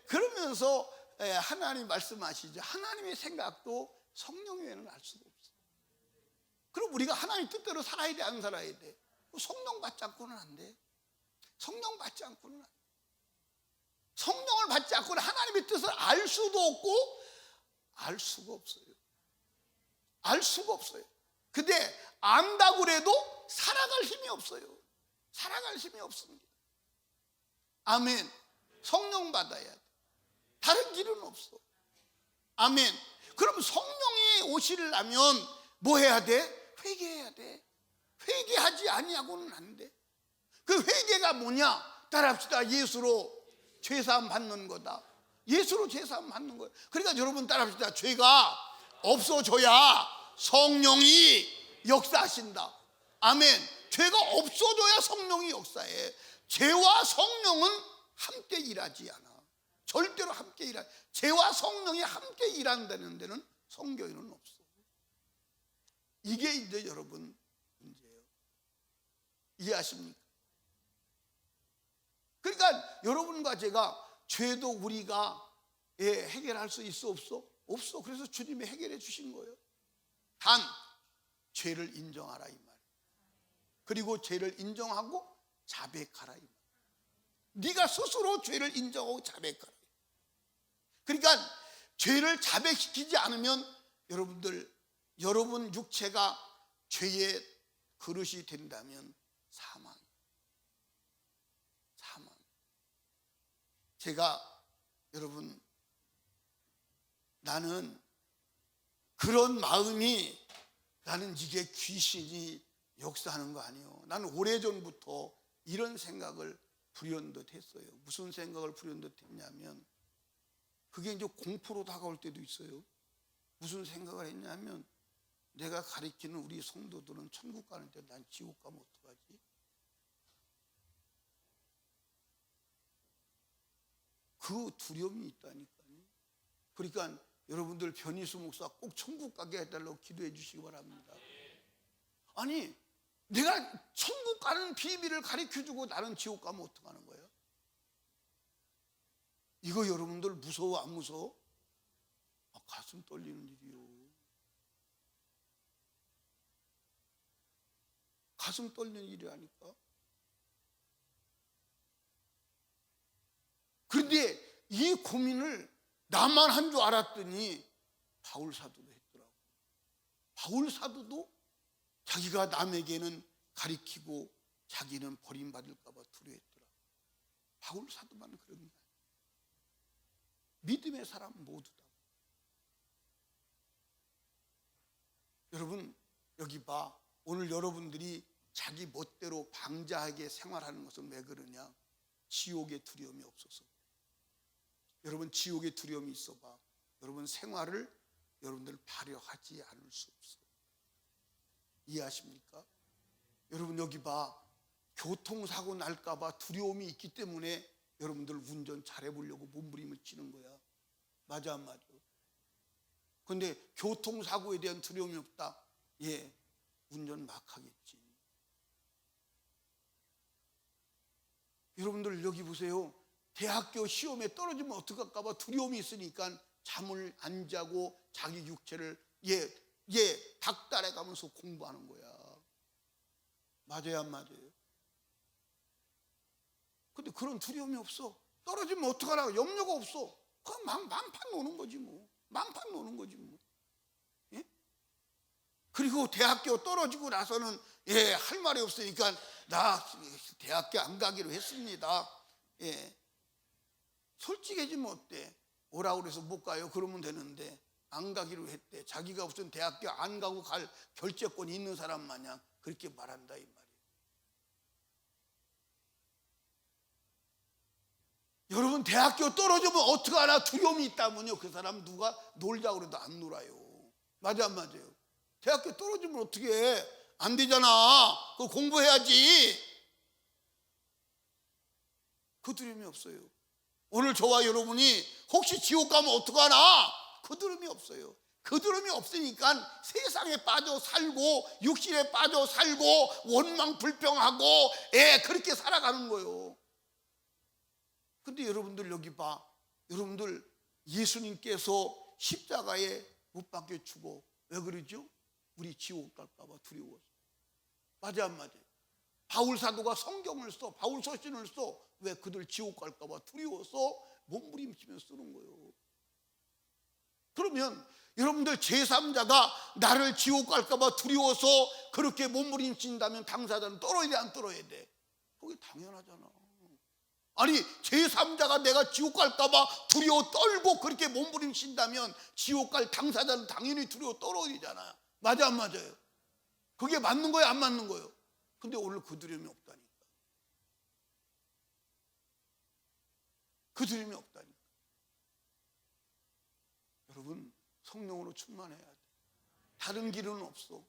그러면서 하나님 말씀하시죠. 하나님의 생각도 성령 외에는 알 수가 없어. 그럼 우리가 하나님 뜻대로 살아야 돼, 안 살아야 돼? 성령 받지 않고는 안 돼. 성령 받지 않고는 안 돼. 성령을 받지 않고는 하나님의 뜻을 알 수도 없고 알 수가 없어요. 알 수가 없어요. 근데 안다고 해도 살아갈 힘이 없어요. 살아갈 힘이 없습니다. 아멘. 성령 받아야 돼. 다른 길은 없어. 아멘. 그럼 성령이 오시려면 뭐 해야 돼? 회개해야 돼. 회개하지 아니하고는 안 돼. 그 회개가 뭐냐? 따라합시다. 예수로 죄사함 받는 거다. 예수로 죄사함 받는 거예요. 그러니까 여러분 따라합시다. 죄가 없어져야 성령이 역사하신다. 아멘. 죄가 없어져야 성령이 역사해. 죄와 성령은 함께 일하지 않아. 절대로 함께 일하지. 죄와 성령이 함께 일한다는 데는 성경에는 없어. 이게 이제 여러분 문제예요. 이해하십니까? 그러니까 여러분과 제가 죄도 우리가 해결할 수 있어 없어? 없어. 그래서 주님이 해결해 주신 거예요. 단 죄를 인정하라 이 말. 그리고 죄를 인정하고 자백하라 이 말. 네가 스스로 죄를 인정하고 자백하라. 그러니까 죄를 자백시키지 않으면 여러분 육체가 죄의 그릇이 된다면 사망. 제가 여러분 나는 그런 마음이 나는 이게 귀신이 역사하는 거 아니에요. 나는 오래전부터 이런 생각을 불현듯 했어요. 무슨 생각을 불현듯 했냐면 그게 이제 공포로 다가올 때도 있어요. 무슨 생각을 했냐면 내가 가리키는 우리 성도들은 천국 가는데 난 지옥 가면 어떡하지? 그 두려움이 있다니까요. 그러니까 여러분들 변희수 목사 꼭 천국 가게 해달라고 기도해 주시기 바랍니다. 아니 내가 천국 가는 비밀을 가르쳐주고 나는 지옥 가면 어떡하는 거예요? 이거 여러분들 무서워 안 무서워? 가슴 떨리는 일이요. 가슴 떨리는 일이라니까. 그런데 이 고민을 나만 한 줄 알았더니 바울 사도도 했더라고. 바울 사도도 자기가 남에게는 가리키고 자기는 버림받을까 봐 두려워했더라. 바울 사도만 그런 게 아니야. 믿음의 사람 모두 다. 여러분 여기 봐. 오늘 여러분들이 자기 멋대로 방자하게 생활하는 것은 왜 그러냐? 지옥의 두려움이 없어서. 여러분 지옥의 두려움이 있어 봐. 여러분 생활을 여러분들 발휘하지 않을 수 없어. 이해하십니까? 여러분 여기 봐. 교통사고 날까 봐 두려움이 있기 때문에 여러분들 운전 잘해보려고 몸부림을 치는 거야. 맞아 안 맞아? 근데 교통사고에 대한 두려움이 없다. 예, 운전 막 하겠지. 여러분들 여기 보세요. 대학교 시험에 떨어지면 어떡할까 봐 두려움이 있으니까 잠을 안 자고 자기 육체를 닥달해 가면서 공부하는 거야. 맞아요 안 맞아요? 근데 그런 두려움이 없어. 떨어지면 어떡하라고 염려가 없어. 그냥 만판 노는 거지 뭐. 만판 노는 거지 뭐. 예? 그리고 대학교 떨어지고 나서는 할 말이 없으니까 나 대학교 안 가기로 했습니다. 솔직해지면 어때? 오라고 그래서 못 가요 그러면 되는데 안 가기로 했대. 자기가 무슨 대학교 안 가고 갈 결재권이 있는 사람 마냥 그렇게 말한다 이 말이에요. 여러분 대학교 떨어지면 어떡하나 두려움이 있다면요 그 사람 누가 놀자고 그래도 안 놀아요. 맞아 안 맞아요? 대학교 떨어지면 어떻게 해? 안 되잖아. 그거 공부해야지. 그 두려움이 없어요. 오늘 저와 여러분이 혹시 지옥 가면 어떡하나? 그 두려움이 없어요. 그 두려움이 없으니까 세상에 빠져 살고 육신에 빠져 살고 원망 불평하고 그렇게 살아가는 거예요. 근데 여러분들 여기 봐. 여러분들 예수님께서 십자가에 못 박혀 죽어. 왜 그러죠? 우리 지옥 갈까 봐 두려워서. 맞아 안 맞아요? 바울 사도가 성경을 써. 바울 서신을 써. 왜? 그들 지옥 갈까 봐 두려워서 몸부림치며 쓰는 거예요. 그러면 여러분들 제3자가 나를 지옥 갈까 봐 두려워서 그렇게 몸부림친다면 당사자는 떨어야 돼 안 떨어야 돼? 그게 당연하잖아. 아니 제3자가 내가 지옥 갈까 봐 두려워 떨고 그렇게 몸부림친다면 지옥 갈 당사자는 당연히 두려워 떨어야 되잖아요. 맞아 안 맞아요? 그게 맞는 거예요 안 맞는 거예요? 근데 오늘 그 두려움이 없다니까. 그 두려움이 없다니까. 여러분 성령으로 충만해야 돼. 다른 길은 없어.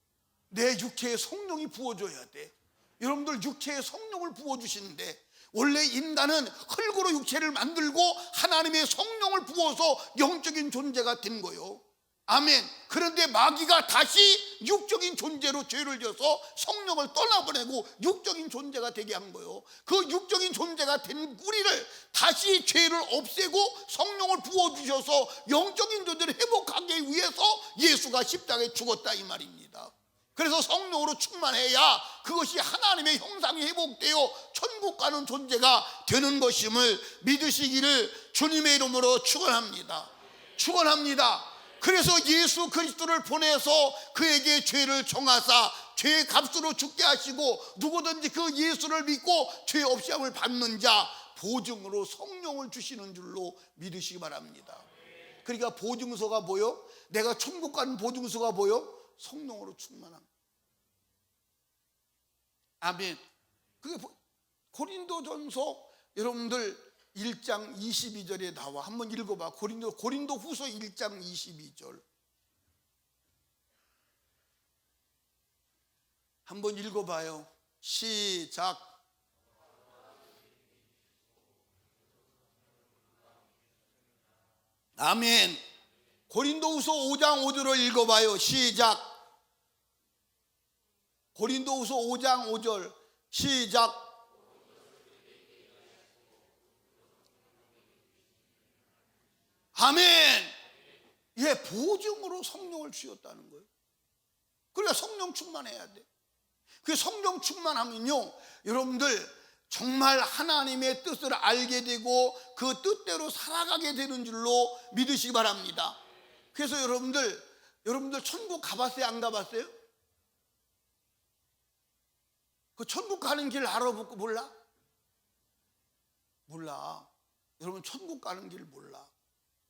내 육체에 성령이 부어줘야 돼. 여러분들 육체에 성령을 부어주시는데, 원래 인간은 흙으로 육체를 만들고 하나님의 성령을 부어서 영적인 존재가 된 거예요. 아멘. 그런데 마귀가 다시 육적인 존재로 죄를 져서 성령을 떠나보내고 육적인 존재가 되게 한 거예요. 그 육적인 존재가 된 우리를 다시 죄를 없애고 성령을 부어주셔서 영적인 존재를 회복하기 위해서 예수가 십자가에 죽었다 이 말입니다. 그래서 성령으로 충만해야 그것이 하나님의 형상이 회복되어 천국 가는 존재가 되는 것임을 믿으시기를 주님의 이름으로 축원합니다. 축원합니다. 그래서 예수 그리스도를 보내서 그에게 죄를 정하사 죄의 값으로 죽게 하시고, 누구든지 그 예수를 믿고 죄 없이 함을 받는 자 보증으로 성령을 주시는 줄로 믿으시기 바랍니다. 그러니까 보증서가 뭐요? 내가 천국 가는 보증서가 뭐요? 성령으로 충만함. 아멘. 그게 고린도전서 여러분들 1장 22절에 나와. 한번 읽어봐. 고린도 후서 1장 22절 한번 읽어봐요. 시작. 아멘. 고린도후서 5장 5절을 읽어봐요. 시작. 고린도후서 5장 5절 시작. 아멘. 예, 보증으로 성령을 주셨다는 거예요. 그러니까 성령 충만해야 돼. 그 성령 충만하면요, 여러분들 정말 하나님의 뜻을 알게 되고 그 뜻대로 살아가게 되는 줄로 믿으시기 바랍니다. 그래서 여러분들 천국 가봤어요? 안 가봤어요? 그 천국 가는 길 알아보고 몰라? 몰라. 여러분 천국 가는 길 몰라.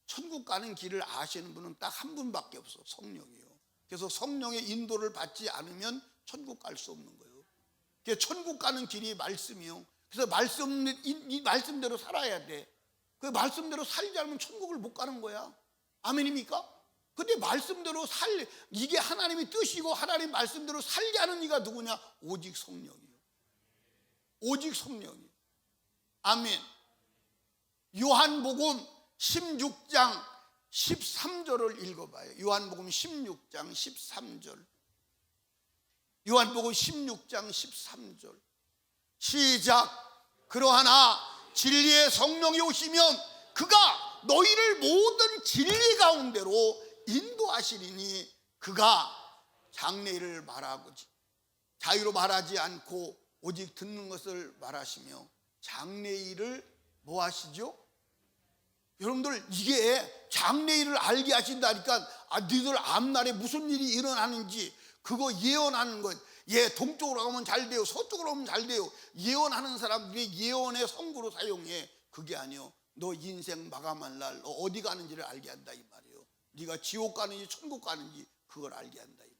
천국 가는 길을 아시는 분은 딱 한 분밖에 없어. 성령이요. 그래서 성령의 인도를 받지 않으면 천국 갈 수 없는 거예요. 그래서 천국 가는 길이 말씀이요. 그래서 이 말씀대로 살아야 돼. 그 말씀대로 살지 않으면 천국을 못 가는 거야. 아멘입니까? 근데 말씀대로 이게 하나님의 뜻이고 하나님 말씀대로 살게 하는 이가 누구냐? 오직 성령이요. 오직 성령이요. 아멘. 요한복음 16장 13절을 읽어봐요. 요한복음 16장 13절. 요한복음 16장 13절 시작. 그러하나 진리의 성령이 오시면 그가 너희를 모든 진리 가운데로 인도하시리니 그가 장래일을 말하고 자유로 말하지 않고 오직 듣는 것을 말하시며 장래일을 뭐 하시죠? 여러분들 이게 장래일을 알게 하신다니까, 너희들 앞날에 무슨 일이 일어나는지 그거 예언하는 것. 동쪽으로 가면 잘 돼요, 서쪽으로 가면 잘 돼요. 예언하는 사람들이 예언의 성구로 사용해. 그게 아니요, 너 인생 마감할 날 너 어디 가는지를 알게 한다 이 말이에요. 네가 지옥 가는지 천국 가는지 그걸 알게 한다 이 말이에요.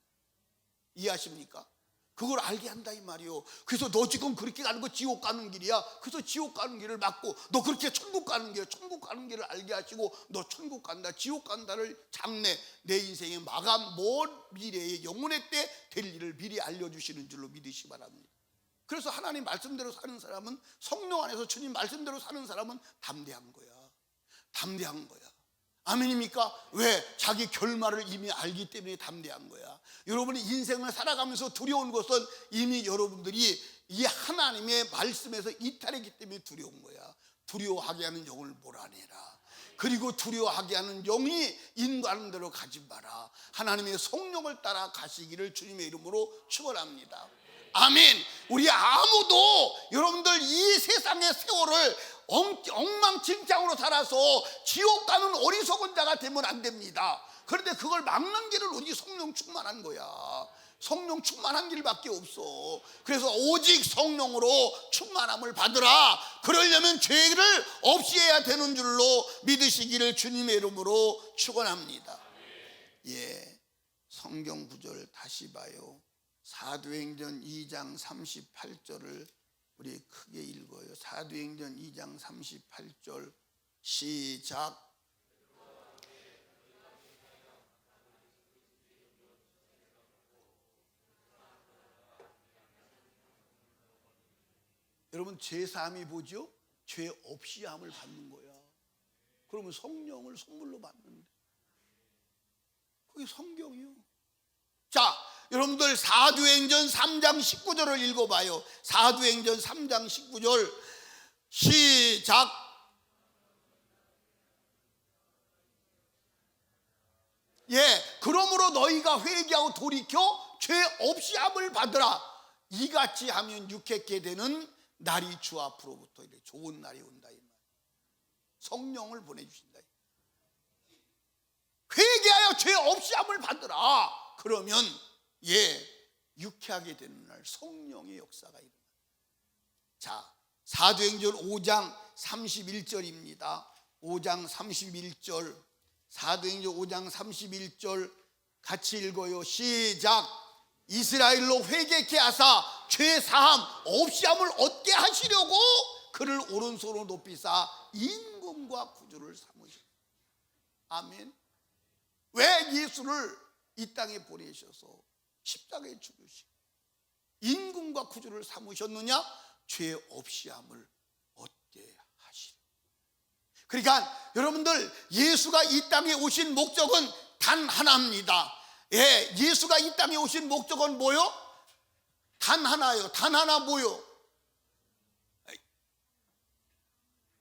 이해하십니까? 그걸 알게 한다 이 말이에요. 그래서 너 지금 그렇게 가는 거 지옥 가는 길이야. 그래서 지옥 가는 길을 막고, 너 그렇게 천국 가는 길, 천국 가는 길을 알게 하시고, 너 천국 간다 지옥 간다를 장래 내 인생의 마감 먼 미래의 영혼의 때 될 일을 미리 알려주시는 줄로 믿으시기 바랍니다. 그래서 하나님 말씀대로 사는 사람은, 성령 안에서 주님 말씀대로 사는 사람은 담대한 거야. 담대한 거야. 아멘입니까? 왜? 자기 결말을 이미 알기 때문에 담대한 거야. 여러분이 인생을 살아가면서 두려운 것은 이미 여러분들이 이 하나님의 말씀에서 이탈했기 때문에 두려운 거야. 두려워하게 하는 영을 몰아내라. 그리고 두려워하게 하는 영이 인도하는 대로 가지 마라. 하나님의 성령을 따라 가시기를 주님의 이름으로 축원합니다. 아멘. 우리 아무도 여러분들 이 세상의 세월을 엉망진창으로 살아서 지옥 가는 어리석은 자가 되면 안 됩니다. 그런데 그걸 막는 길은 오직 성령 충만한 거야. 성령 충만한 길밖에 없어. 그래서 오직 성령으로 충만함을 받으라. 그러려면 죄를 없이 해야 되는 줄로 믿으시기를 주님의 이름으로 축원합니다. 예, 성경 구절 다시 봐요. 사도행전 2장 38절을 우리 크게 읽어요. 사도행전 2장 38절 시작. 여러분 제사함이 뭐죠? 죄 없이 함을 받는 거야. 그러면 성령을 선물로 받는데 그게 성경이요. 자, 여러분들 사도행전 3장 19절을 읽어봐요. 사도행전 3장 19절 시작. 예, 그러므로 너희가 회개하고 돌이켜 죄 없이 함을 받으라. 이같이 하면 유쾌케 되는 날이 주 앞으로부터 이래 좋은 날이 온다 이 말. 성령을 보내주신다. 회개하여 죄 없이 함을 받으라. 그러면 유쾌하게 되는 날 성령의 역사가 일어나. 자, 사도행전 5장 31절입니다. 5장 31절. 사도행전 5장 31절 같이 읽어요. 시작. 이스라엘로 회개케 하사 죄 사함 없이 함을 얻게 하시려고 그를 오른손으로 높이사 임금과 구주를 삼으셨다. 아멘. 왜 예수를 이 땅에 보내셔서 십자가에 죽으시고 임금과 구주를 삼으셨느냐? 죄 없이 함을 얻게 하시려. 그러니까 여러분들 예수가 이 땅에 오신 목적은 단 하나입니다. 예수가 이 땅에 오신 목적은 뭐요? 단 하나요. 단 하나 뭐요?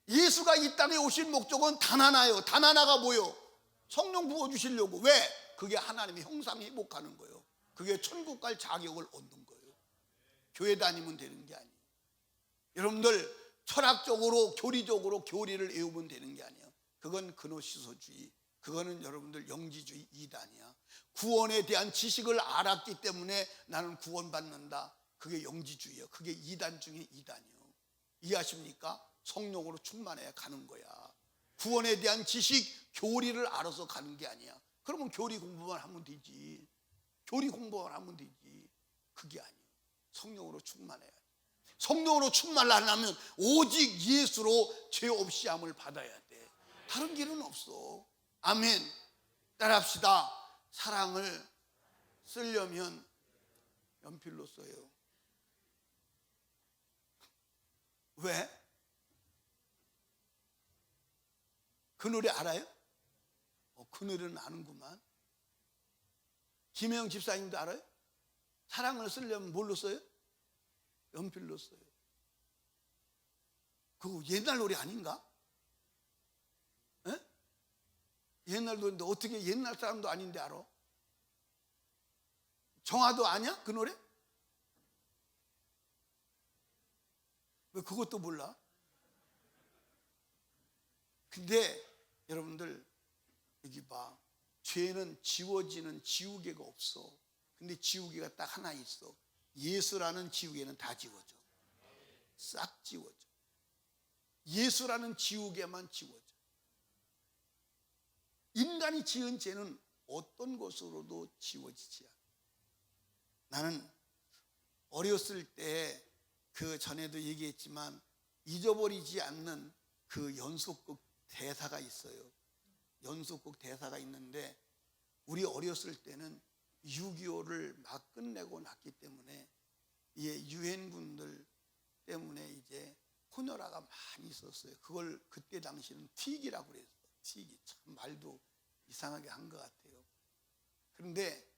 예수가 이 땅에 오신 목적은 단 하나요. 단 하나가 뭐요? 성령 부어주시려고. 왜? 그게 하나님의 형상 회복하는 거예요. 그게 천국 갈 자격을 얻는 거예요. 교회 다니면 되는 게 아니에요. 여러분들 철학적으로 교리적으로 교리를 외우면 되는 게 아니에요. 그건 그노시소주의, 그거는 여러분들 영지주의 이단이야. 구원에 대한 지식을 알았기 때문에 나는 구원받는다. 그게 영지주의야. 그게 이단 중에 이단이요. 이해하십니까? 성령으로 충만해야 가는 거야. 구원에 대한 지식, 교리를 알아서 가는 게 아니야. 그러면 교리 공부만 하면 되지. 교리 공부만 하면 되지. 그게 아니에요. 성령으로 충만해야 돼. 성령으로 충만하려면 오직 예수로 죄 없이 함을 받아야 돼. 다른 길은 없어. 아멘. 따라합시다. 사랑을 쓰려면 연필로 써요. 왜? 그 노래 알아요? 그 노래는 아는구만. 김혜영 집사님도 알아요? 사랑을 쓰려면 뭘로 써요? 연필로 써요. 그거 옛날 노래 아닌가? 에? 옛날 노래인데 어떻게 옛날 사람도 아닌데 알아? 정아도 아냐? 그 노래? 왜 그것도 몰라? 근데 여러분들 여기 봐. 죄는 지워지는 지우개가 없어. 근데 지우개가 딱 하나 있어. 예수라는 지우개는 다 지워져. 싹 지워져. 예수라는 지우개만 지워져. 인간이 지은 죄는 어떤 것으로도 지워지지 않아. 나는 어렸을 때 그 전에도 얘기했지만 잊어버리지 않는 그 연속극 대사가 있어요. 연속극 대사가 있는데 우리 어렸을 때는 6.25를 막 끝내고 났기 때문에 유엔군들 때문에 이제 호녀라가 많이 있었어요. 그걸 그때 당시는 튀기라고 그랬어. 튀기. 참 말도 이상하게 한 것 같아요. 그런데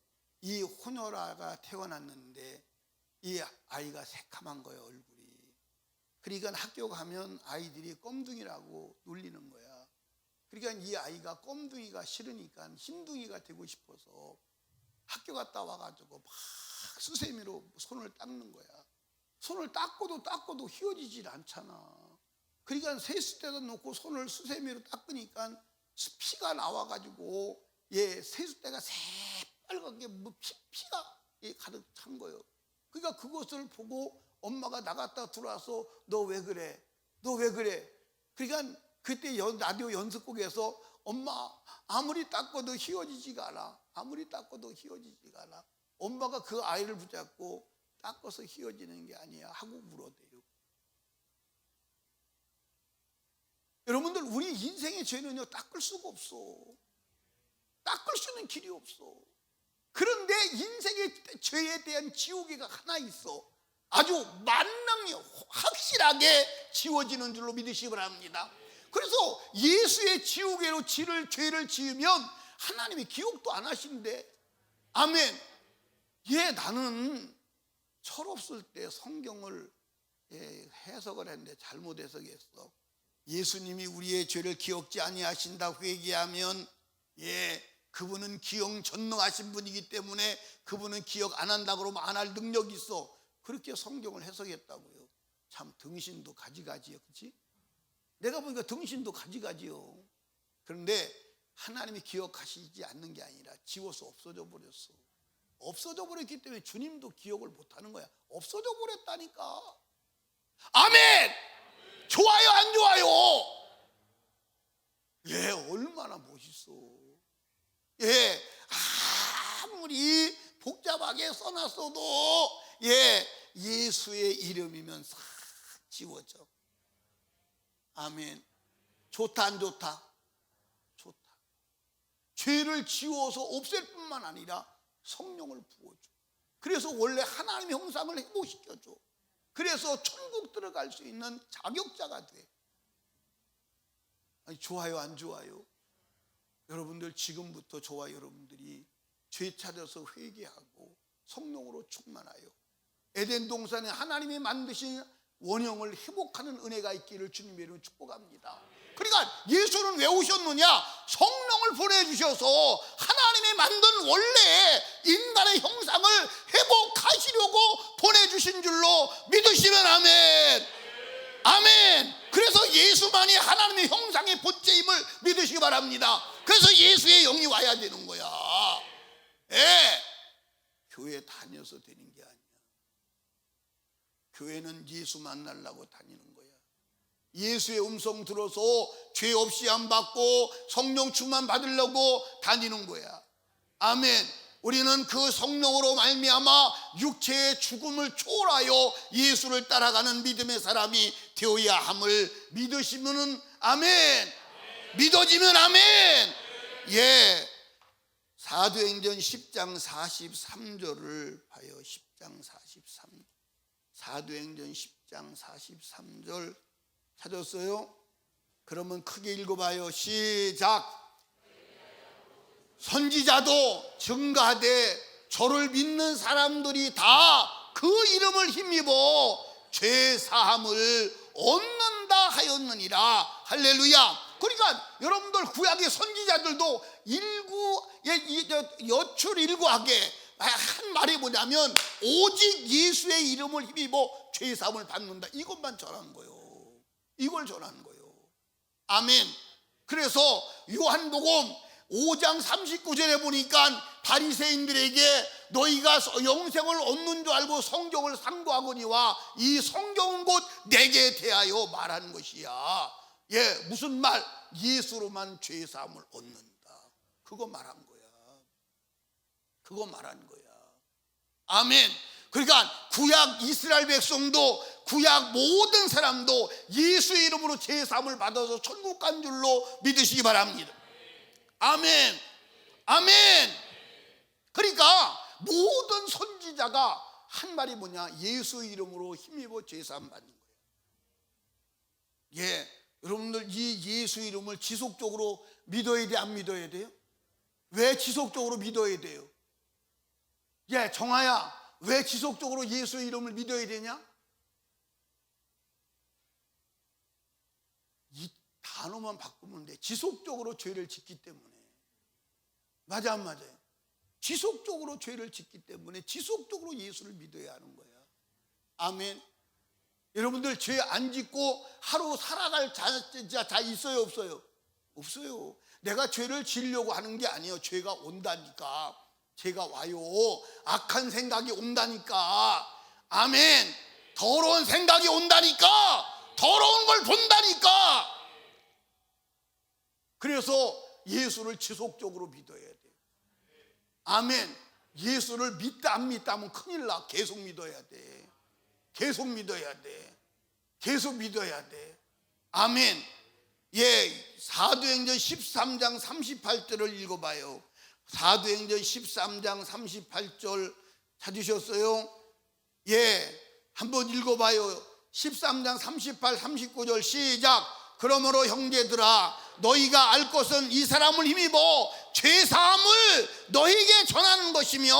이 호녀라가 태어났는데 이 아이가 새카만 거예요, 얼굴이. 그러니까 학교 가면 아이들이 껌둥이라고 놀리는 거야. 그러니까 이 아이가 껌둥이가 싫으니까 흰둥이가 되고 싶어서 학교 갔다 와가지고 막 수세미로 손을 닦는 거야. 손을 닦고도 휘어지질 않잖아. 그러니까 세숫대에다 놓고 손을 수세미로 닦으니까 피가 나와가지고 세숫대가 새빨갛게 피가 가득 찬 거예요. 그러니까 그것을 보고 엄마가 나갔다 들어와서 너 왜 그래? 너 왜 그래? 그러니까 그때 라디오 연습곡에서 엄마 아무리 닦아도 휘어지지가 않아. 아무리 닦아도 휘어지지가 않아. 엄마가 그 아이를 붙잡고 닦아서 휘어지는 게 아니야 하고 울어대요. 여러분들 우리 인생의 죄는요 닦을 수가 없어. 닦을 수 있는 길이 없어. 그런데 인생의 죄에 대한 지우개가 하나 있어. 아주 만능히 확실하게 지워지는 줄로 믿으시기 바랍니다. 그래서 예수의 지우개로 죄를 지으면 하나님이 기억도 안 하신대. 아멘. 나는 철없을 때 성경을 해석을 했는데 잘못 해석했어. 예수님이 우리의 죄를 기억지 아니하신다 회개하면 그분은 기억 전능하신 분이기 때문에 그분은 기억 안 한다 그러면 안 할 능력이 있어. 그렇게 성경을 해석했다고요. 참 등신도 가지가지요. 그렇지? 내가 보니까 등신도 가지가지요. 그런데 하나님이 기억하시지 않는 게 아니라 지워서 없어져 버렸어. 없어져 버렸기 때문에 주님도 기억을 못하는 거야. 없어져 버렸다니까. 아멘. 좋아요 안 좋아요? 얼마나 멋있어. 아무리 복잡하게 써놨어도 예수의 이름이면 싹 지워져. 아멘. 좋다 안 좋다? 좋다. 죄를 지워서 없앨 뿐만 아니라 성령을 부어줘. 그래서 원래 하나님의 형상을 회복시켜줘. 그래서 천국 들어갈 수 있는 자격자가 돼. 아니, 좋아요 안 좋아요? 여러분들 지금부터 저와 여러분들이 죄 찾아서 회개하고 성령으로 충만하여 에덴 동산에 하나님이 만드신 원형을 회복하는 은혜가 있기를 주님의 이름으로 축복합니다. 그러니까 예수는 왜 오셨느냐? 성령을 보내주셔서 하나님이 만든 원래 인간의 형상을 회복하시려고 보내주신 줄로 믿으시면 아멘. 아멘. 그래서 예수만이 하나님의 형상의 본체임을 믿으시기 바랍니다. 그래서 예수의 영이 와야 되는 거야. 교회 다녀서 되는 게 아니야. 교회는 예수 만나려고 다니는 거야. 예수의 음성 들어서 죄 없이 안 받고 성령 충만 받으려고 다니는 거야. 아멘. 우리는 그 성령으로 말미암아 육체의 죽음을 초월하여 예수를 따라가는 믿음의 사람이 되어야 함을 믿으시면은 아멘. 믿어지면 아멘. 사도행전 10장 43절을 봐요. 10장 43. 사도행전 10장 43절 찾았어요? 그러면 크게 읽어봐요. 시작. 선지자도 증가하되 저를 믿는 사람들이 다 그 이름을 힘입어 죄 사함을 얻는다 하였느니라. 할렐루야. 그러니까 여러분들 구약의 선지자들도 여출일구하게 한 말이 뭐냐면 오직 예수의 이름을 힘입어 죄 사함을 받는다. 이것만 전한 거예요. 이걸 전하는 거예요. 아멘. 그래서 요한복음 5장 39절에 보니까 바리새인들에게 너희가 영생을 얻는 줄 알고 성경을 상고하거니와 이 성경은 곧 내게 대하여 말하는 것이야. 무슨 말? 예수로만 죄 사함을 얻는다. 그거 말한 거야. 그거 말한 거야. 아멘. 그러니까 구약 이스라엘 백성도 구약 모든 사람도 예수의 이름으로 죄 사함을 받아서 천국 간 줄로 믿으시기 바랍니다. 아멘. 아멘. 그러니까 모든 선지자가 한 말이 뭐냐? 예수 이름으로 힘입어 죄 사함 받는 거예요. 여러분들 이 예수 이름을 지속적으로 믿어야 돼, 안 믿어야 돼요? 왜 지속적으로 믿어야 돼요? 정아야, 왜 지속적으로 예수 이름을 믿어야 되냐? 이 단어만 바꾸면 돼. 지속적으로 죄를 짓기 때문에. 맞아 안 맞아요? 지속적으로 죄를 짓기 때문에 지속적으로 예수를 믿어야 하는 거야. 아멘. 여러분들 죄 안 짓고 하루 살아갈 자 있어요 없어요? 없어요. 내가 죄를 지으려고 하는 게 아니에요. 죄가 온다니까. 죄가 와요. 악한 생각이 온다니까. 아멘. 더러운 생각이 온다니까. 더러운 걸 본다니까. 그래서 예수를 지속적으로 믿어야 돼. 아멘. 예수를 믿다 안 믿다 하면 큰일 나. 계속 믿어야 돼. 계속 믿어야 돼. 계속 믿어야 돼. 아멘. 사도행전 13장 38절을 읽어봐요. 사도행전 13장 38절 찾으셨어요? 한번 읽어봐요. 13장 38, 39절 시작. 그러므로 형제들아 너희가 알 것은 이 사람을 힘입어 죄사함을 너희에게 전하는 것이며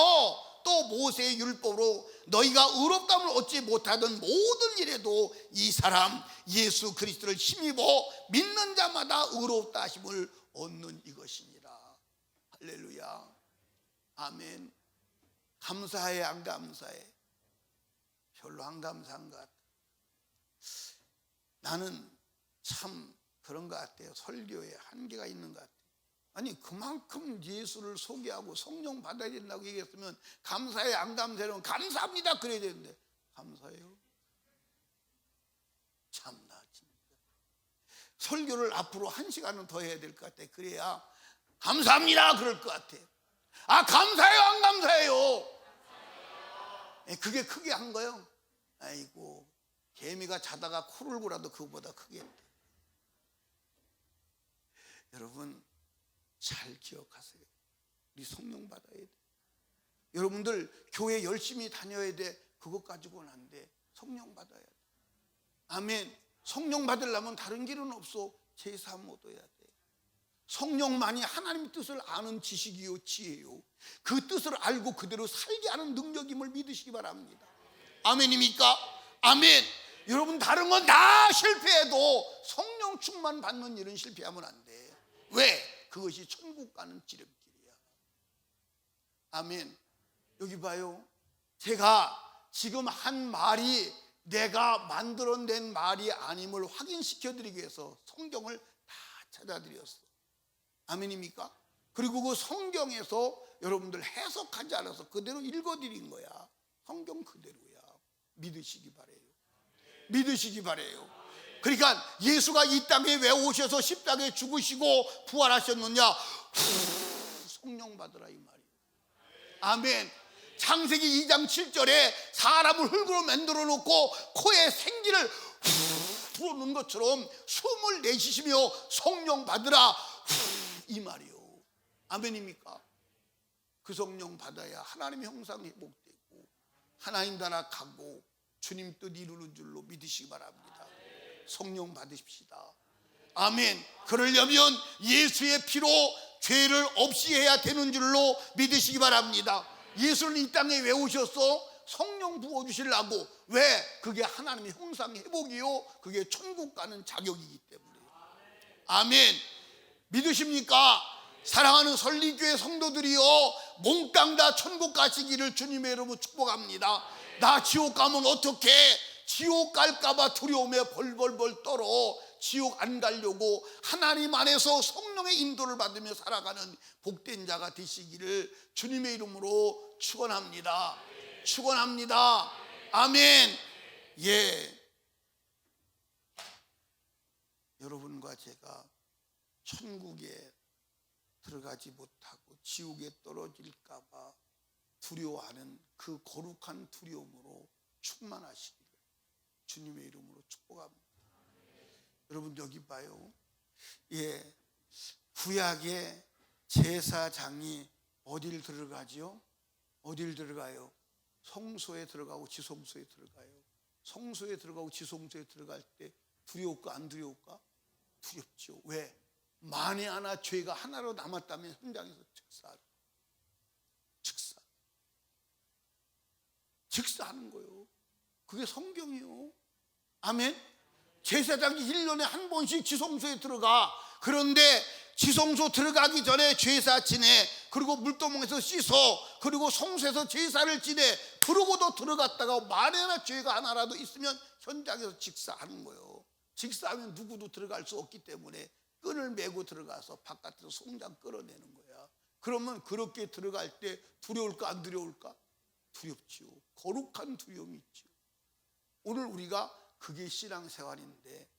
또 모세의 율법으로 너희가 의롭다함을 얻지 못하던 모든 일에도 이 사람 예수 그리스도를 힘입어 믿는 자마다 의롭다 하심을 얻는 이것이니라. 할렐루야. 아멘. 감사해 안 감사해? 별로 안 감사한 것 같아. 나는 참 그런 것 같아요. 설교에 한계가 있는 것 같아요. 아니 그만큼 예수를 소개하고 성령 받아야 된다고 얘기했으면 감사해 안 감사해요? 감사합니다 그래야 되는데 감사해요? 참나 진짜. 설교를 앞으로 1시간은 더 해야 될 것 같아. 그래야 감사합니다 그럴 것 같아. 아 감사해요 안 감사해요? 그게 크게 한 거예요. 아이고 개미가 자다가 코를 골아도 그거보다 크게 했다. 여러분 잘 기억하세요. 우리 성령 받아야 돼. 여러분들 교회 열심히 다녀야 돼. 그것 가지고는 안 돼. 성령 받아야 돼. 아멘. 성령 받으려면 다른 길은 없어. 제사함 얻어야 돼. 성령만이 하나님 뜻을 아는 지식이요 지혜요 그 뜻을 알고 그대로 살게 하는 능력임을 믿으시기 바랍니다. 아멘입니까? 아멘. 여러분 다른 건 다 실패해도 성령 충만 받는 일은 실패하면 안 돼. 왜? 그것이 천국 가는 지름길이야. 아멘. 여기 봐요. 제가 지금 한 말이 내가 만들어낸 말이 아님을 확인시켜 드리기 위해서 성경을 다 찾아드렸어. 아멘입니까? 그리고 그 성경에서 여러분들 해석하지 않아서 그대로 읽어드린 거야. 성경 그대로야. 믿으시기 바래요. 믿으시기 바래요. 그러니까 예수가 이 땅에 왜 오셔서 십자가에 죽으시고 부활하셨느냐? 성령 받으라 이 말이에요. 아멘. 창세기 2장 7절에 사람을 흙으로 만들어 놓고 코에 생기를 불어넣은 것처럼 숨을 내쉬시며 성령 받으라 이 말이요. 아멘입니까? 그 성령 받아야 하나님의 형상이 회복되고 하나님 나라 가고 주님 뜻 이루는 줄로 믿으시기 바랍니다. 성령 받으십시다. 아멘. 그러려면 예수의 피로 죄를 없이 해야 되는 줄로 믿으시기 바랍니다. 예수는 이 땅에 왜 오셨어? 성령 부어주시려고. 왜? 그게 하나님의 형상 회복이요 그게 천국 가는 자격이기 때문에. 아멘. 믿으십니까? 사랑하는 설리교회 성도들이요 몽땅 다 천국 가시기를 주님의 이름으로 축복합니다. 나 지옥 가면 어떡해? 지옥 갈까봐 두려움에 벌벌벌 떨어 지옥 안 가려고 하나님 안에서 성령의 인도를 받으며 살아가는 복된 자가 되시기를 주님의 이름으로 축원합니다. 축원합니다. 아멘. 예. 여러분과 제가 천국에 들어가지 못하고 지옥에 떨어질까봐 두려워하는 그 거룩한 두려움으로 충만하시기를 주님의 이름으로 축복합니다. 여러분 여기 봐요. 예, 구약의 제사장이 어딜 들어가지요? 어딜 들어가요? 성소에 들어가고 지성소에 들어가요. 성소에 들어가고 지성소에 들어갈 때 두려울까 안 두려울까? 두렵죠. 왜? 만에 하나 죄가 하나로 남았다면 현장에서 즉사하는 거예요. 그게 성경이요. 아멘. 제사장이 1년에 한 번씩 지성소에 들어가. 그런데 지성소 들어가기 전에 제사 지내. 그리고 물도멍에서 씻어. 그리고 성소에서 제사를 지내. 그러고도 들어갔다가 만에 하나 죄가 하나라도 있으면 현장에서 직사하는 거예요. 직사하면 누구도 들어갈 수 없기 때문에 끈을 메고 들어가서 바깥에서 송장 끌어내는 거야. 그러면 그렇게 들어갈 때 두려울까 안 두려울까? 두렵지요. 거룩한 두려움이 있죠. 오늘 우리가 그게 신앙생활인데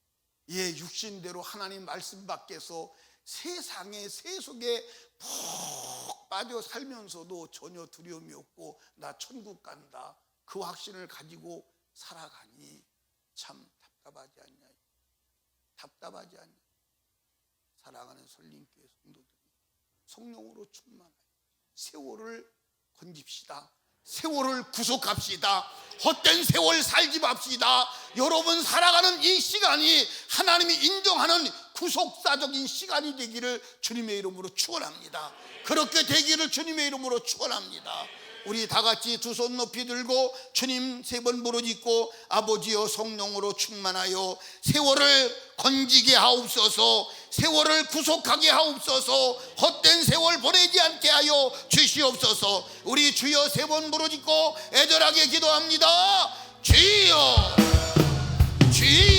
예, 육신대로 하나님 말씀 밖에서 세상의 세속에 푹 빠져 살면서도 전혀 두려움이 없고 나 천국 간다 그 확신을 가지고 살아가니 참 답답하지 않냐? 답답하지 않냐? 사랑하는 설림교회 성도들이 성령으로 충만하여 세월을 건집시다. 세월을 구속합시다. 헛된 세월 살지 맙시다. 여러분 살아가는 이 시간이 하나님이 인정하는 구속사적인 시간이 되기를 주님의 이름으로 축원합니다. 그렇게 되기를 주님의 이름으로 축원합니다. 우리 다 같이 두 손 높이 들고 주님 3번 부르짖고 아버지여 성령으로 충만하여 세월을 건지게 하옵소서, 세월을 구속하게 하옵소서, 헛된 세월 보내지 않게 하여 주시옵소서. 우리 주여 3번 부르짖고 애절하게 기도합니다. 주여, 주여.